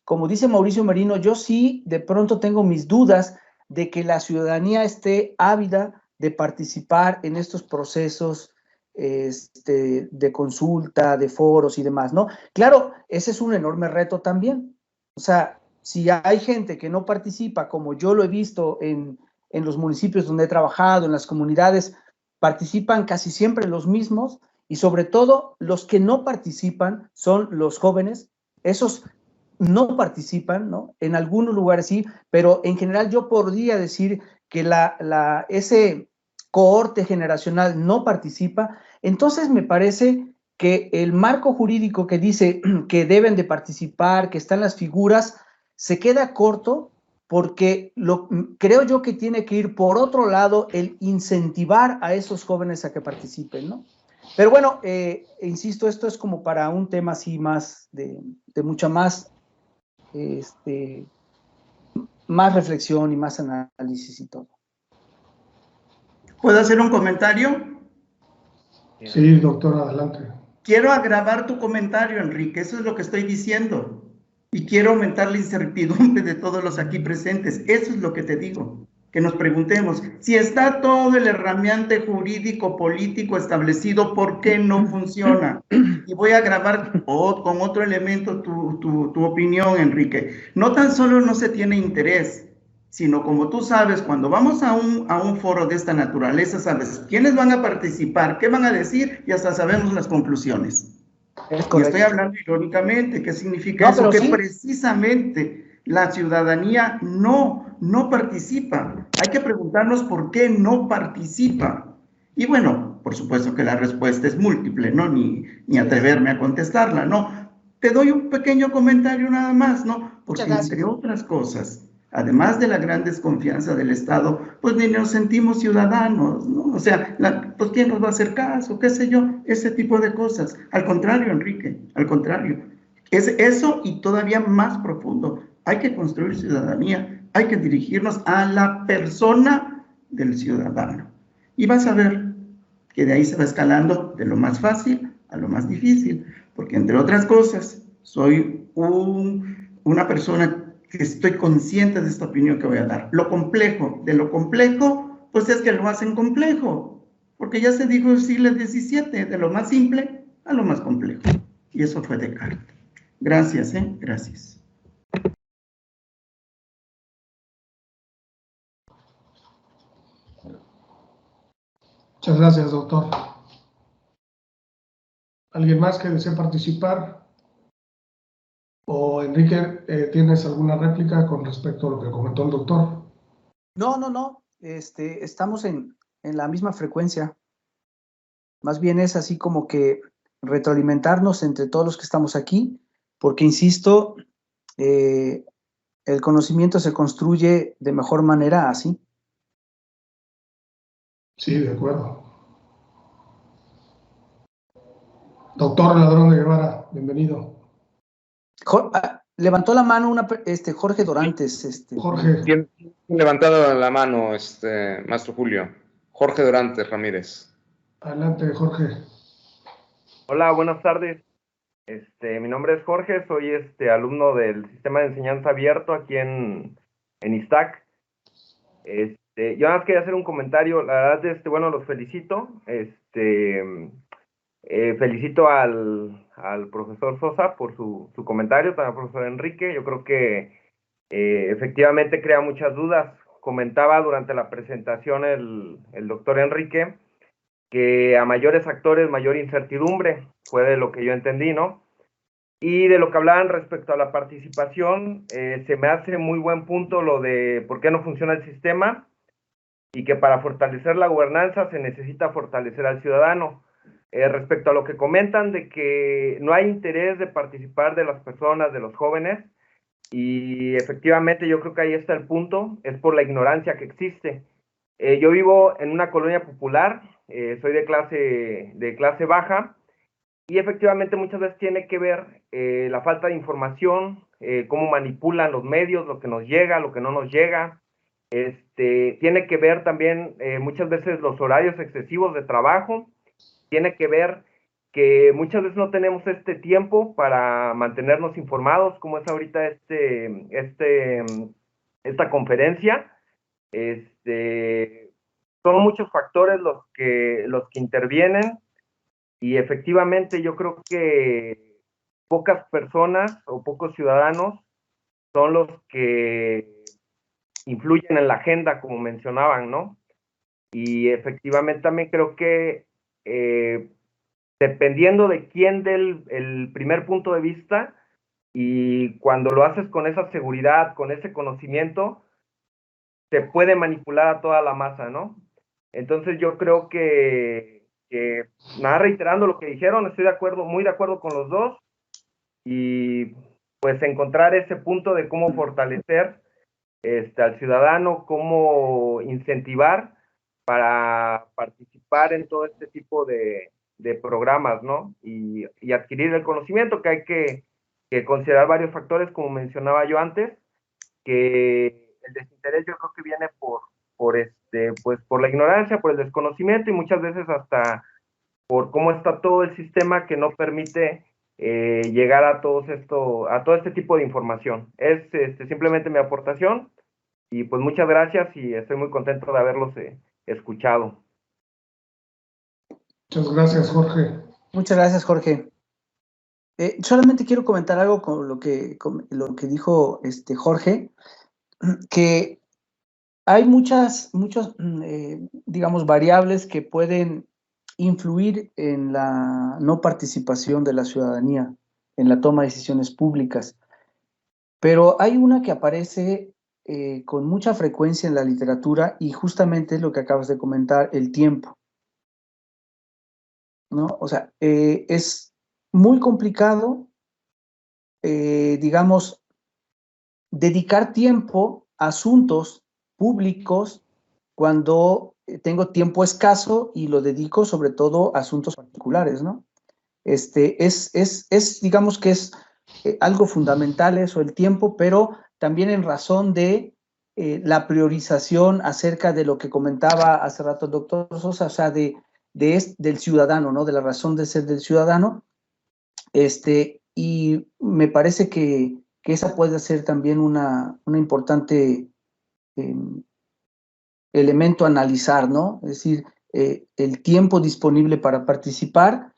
como dice Mauricio Merino, yo sí de pronto tengo mis dudas de que la ciudadanía esté ávida de participar en estos procesos de consulta, de foros y demás, ¿no? Claro, ese es un enorme reto también. O sea, si hay gente que no participa, como yo lo he visto en los municipios donde he trabajado, en las comunidades, participan casi siempre los mismos y sobre todo los que no participan son los jóvenes. Esos no participan, ¿no? En algunos lugares sí, pero en general yo podría decir que ese cohorte generacional no participa. Entonces me parece que el marco jurídico que dice que deben de participar, que están las figuras, se queda corto porque creo yo que tiene que ir por otro lado el incentivar a esos jóvenes a que participen, ¿no? Pero bueno, insisto, esto es como para un tema así más, de mucha más, más reflexión y más análisis y todo. ¿Puedo hacer un comentario? Sí, doctor, adelante. Quiero agravar tu comentario, Enrique, eso es lo que estoy diciendo. Y quiero aumentar la incertidumbre de todos los aquí presentes. Eso es lo que te digo. Que nos preguntemos, si está todo el herramienta jurídico político establecido, ¿por qué no funciona? Y voy a agravar con otro elemento tu opinión, Enrique. No tan solo no se tiene interés, sino como tú sabes, cuando vamos a un foro de esta naturaleza, sabes quiénes van a participar, qué van a decir y hasta sabemos las conclusiones. Y estoy hablando irónicamente. ¿Qué significa eso? Que sí, precisamente la ciudadanía no participa. Hay que preguntarnos por qué no participa. Y bueno, por supuesto que la respuesta es múltiple, ¿no? Ni atreverme a contestarla, ¿no? Te doy un pequeño comentario nada más, ¿no? Porque entre otras cosas, además de la gran desconfianza del Estado, pues ni nos sentimos ciudadanos, ¿no? O sea, pues ¿quién nos va a hacer caso? ¿Qué sé yo? Ese tipo de cosas. Al contrario, Enrique, al contrario. Es eso y todavía más profundo. Hay que construir ciudadanía, hay que dirigirnos a la persona del ciudadano. Y vas a ver que de ahí se va escalando de lo más fácil a lo más difícil, porque entre otras cosas, soy una persona que estoy consciente de esta opinión que voy a dar. Lo complejo, de lo complejo, pues es que lo hacen complejo, porque ya se dijo en el siglo XVII, de lo más simple a lo más complejo. Y eso fue Descartes. Gracias, gracias. Muchas gracias, doctor. ¿Alguien más que desee participar? O Enrique, ¿tienes alguna réplica con respecto a lo que comentó el doctor? No. Estamos en la misma frecuencia. Más bien es así como que retroalimentarnos entre todos los que estamos aquí, porque insisto, el conocimiento se construye de mejor manera así. Sí, de acuerdo. Doctor Ladrón de Guevara, bienvenido. Levantó la mano Jorge Dorantes. Jorge. ¿Quién levantado la mano, Maestro Julio? Jorge Dorantes Ramírez. Adelante, Jorge. Hola, buenas tardes. Mi nombre es Jorge, soy alumno del Sistema de Enseñanza Abierto aquí en ISTAC. Yo nada más quería hacer un comentario. La verdad, bueno, los felicito. Felicito al profesor Sosa por su comentario, también al profesor Enrique. Yo creo que efectivamente crea muchas dudas comentaba durante la presentación el doctor Enrique, que a mayores actores, mayor incertidumbre, fue de lo que yo entendí, ¿no? Y de lo que hablaban respecto a la participación, se me hace muy buen punto lo de por qué no funciona el sistema y que para fortalecer la gobernanza se necesita fortalecer al ciudadano. Respecto a lo que comentan de que no hay interés de participar de las personas, de los jóvenes, y efectivamente yo creo que ahí está el punto, es por la ignorancia que existe. Yo vivo en una colonia popular, soy de clase baja, y efectivamente muchas veces tiene que ver la falta de información, cómo manipulan los medios, lo que nos llega, lo que no nos llega. Tiene que ver también muchas veces los horarios excesivos de trabajo, tiene que ver que muchas veces no tenemos este tiempo para mantenernos informados, como es ahorita esta conferencia. Son muchos factores los que intervienen, y efectivamente yo creo que pocas personas o pocos ciudadanos son los que influyen en la agenda, como mencionaban, ¿no? Y efectivamente también creo que dependiendo de quién dé el primer punto de vista, y cuando lo haces con esa seguridad, con ese conocimiento, se puede manipular a toda la masa, ¿no? Entonces yo creo que nada, reiterando lo que dijeron, estoy de acuerdo, muy de acuerdo con los dos, y pues encontrar ese punto de cómo fortalecer al ciudadano, cómo incentivar para participar en todo este tipo de programas, ¿no? Y adquirir el conocimiento, que hay que considerar varios factores, como mencionaba yo antes, que el desinterés yo creo que viene por la ignorancia, por el desconocimiento, y muchas veces hasta por cómo está todo el sistema que no permite llegar a todo este tipo de información. Es simplemente mi aportación, y pues muchas gracias, y estoy muy contento de haberlos escuchado. Muchas gracias, Jorge. Muchas gracias, Jorge. Solamente quiero comentar algo con lo que dijo Jorge, que hay muchas, digamos, variables que pueden influir en la no participación de la ciudadanía en la toma de decisiones públicas, pero hay una que aparece con mucha frecuencia en la literatura, y justamente es lo que acabas de comentar, el tiempo, ¿no? O sea, es muy complicado, digamos, dedicar tiempo a asuntos públicos cuando tengo tiempo escaso y lo dedico sobre todo a asuntos particulares, ¿no? Digamos que es algo fundamental eso, el tiempo, pero también en razón de la priorización acerca de lo que comentaba hace rato el doctor Sosa, o sea, del ciudadano, ¿no? De la razón de ser del ciudadano, y me parece que esa puede ser también una importante elemento a analizar, ¿no? Es decir, el tiempo disponible para participar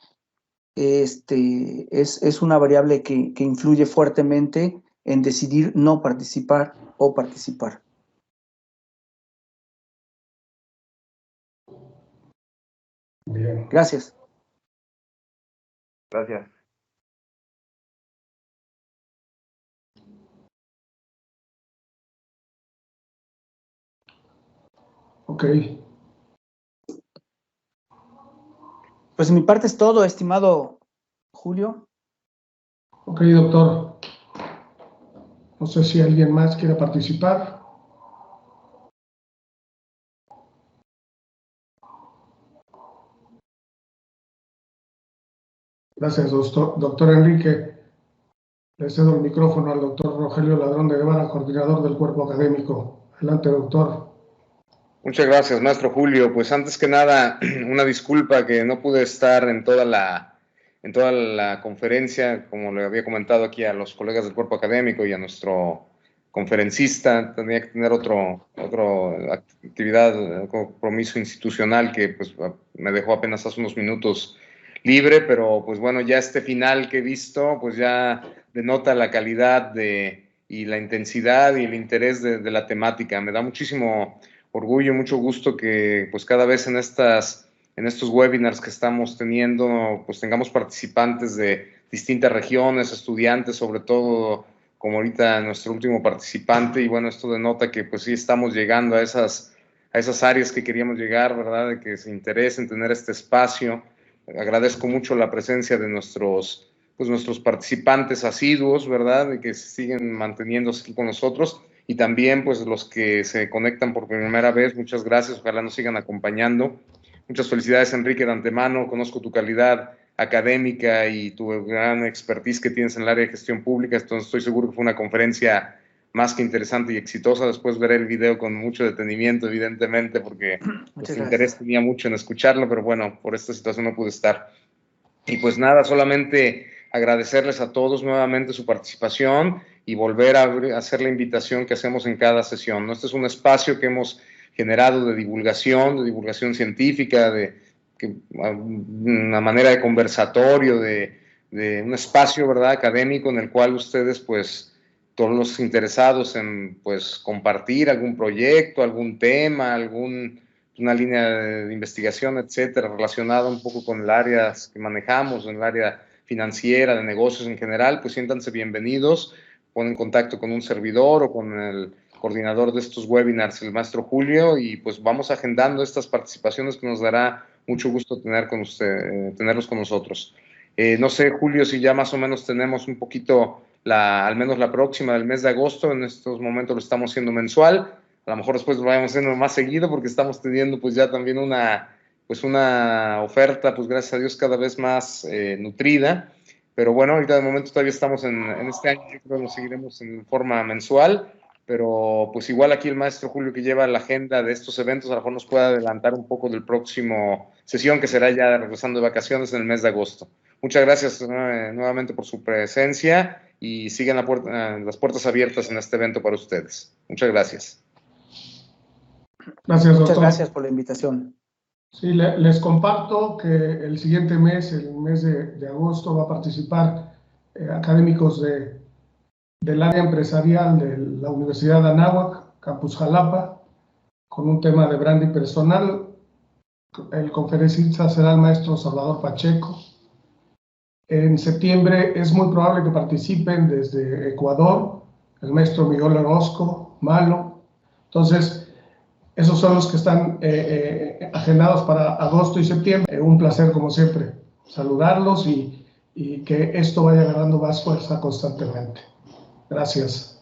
es una variable que influye fuertemente en decidir no participar o participar. Bien. Gracias. Gracias. Ok. Pues de mi parte es todo, estimado Julio. Ok, doctor. No sé si alguien más quiere participar. Gracias, doctor Enrique. Le cedo el micrófono al doctor Rogelio Ladrón de Guevara, coordinador del cuerpo académico. Adelante, doctor. Muchas gracias, maestro Julio. Pues antes que nada, una disculpa que no pude estar en toda la conferencia, como le había comentado aquí a los colegas del cuerpo académico y a nuestro conferencista. Tenía que tener otra actividad, compromiso institucional que pues me dejó apenas hace unos minutos libre, pero pues bueno, ya este final que he visto pues ya denota la calidad y la intensidad y el interés de la temática. Me da muchísimo orgullo, mucho gusto que pues cada vez en estos webinars que estamos teniendo, pues tengamos participantes de distintas regiones, estudiantes, sobre todo como ahorita nuestro último participante, y bueno, esto denota que pues sí estamos llegando a esas áreas que queríamos llegar, ¿verdad? De que se interesen en tener este espacio. Agradezco mucho la presencia de nuestros participantes asiduos, ¿verdad? De que siguen manteniéndose aquí con nosotros, y también pues los que se conectan por primera vez, muchas gracias, ojalá nos sigan acompañando. Muchas felicidades, Enrique, de antemano. Conozco tu calidad académica y tu gran expertise que tienes en el área de gestión pública, entonces estoy seguro que fue una conferencia más que interesante y exitosa. Después veré el video con mucho detenimiento, evidentemente, porque pues, interés tenía mucho en escucharlo, pero bueno, por esta situación no pude estar. Y pues nada, solamente agradecerles a todos nuevamente su participación y volver a hacer la invitación que hacemos en cada sesión, ¿no? Este es un espacio que hemos generado de divulgación científica, una manera de conversatorio, de un espacio, ¿verdad?, académico en el cual ustedes, pues, todos los interesados en, pues, compartir algún proyecto, algún tema, una línea de investigación, etcétera, relacionada un poco con el área que manejamos, en el área financiera, de negocios en general, pues siéntanse bienvenidos, ponen contacto con un servidor o con el coordinador de estos webinars, el maestro Julio, y pues vamos agendando estas participaciones que nos dará mucho gusto tenerlos con nosotros. No sé, Julio, si ya más o menos tenemos un poquito, al menos la próxima del mes de agosto, en estos momentos lo estamos haciendo mensual, a lo mejor después lo vayamos haciendo más seguido porque estamos teniendo pues ya también una oferta, pues gracias a Dios, cada vez más nutrida. Pero bueno, ahorita de momento todavía estamos en este año, yo creo que nos seguiremos en forma mensual, pero pues igual aquí el maestro Julio, que lleva la agenda de estos eventos, a lo mejor nos puede adelantar un poco del próximo sesión, que será ya regresando de vacaciones en el mes de agosto. Muchas gracias nuevamente por su presencia y sigan las puertas abiertas en este evento para ustedes. Muchas gracias. Gracias, doctor. Muchas gracias por la invitación. Sí, les comparto que el siguiente mes, el mes de agosto, va a participar académicos del área empresarial de la Universidad de Anáhuac, Campus Jalapa, con un tema de branding personal. El conferencista será el maestro Salvador Pacheco. En septiembre es muy probable que participen desde Ecuador el maestro Miguel Orozco Malo. Entonces, esos son los que están agendados para agosto y septiembre. Un placer, como siempre, saludarlos y que esto vaya ganando más fuerza constantemente. Gracias.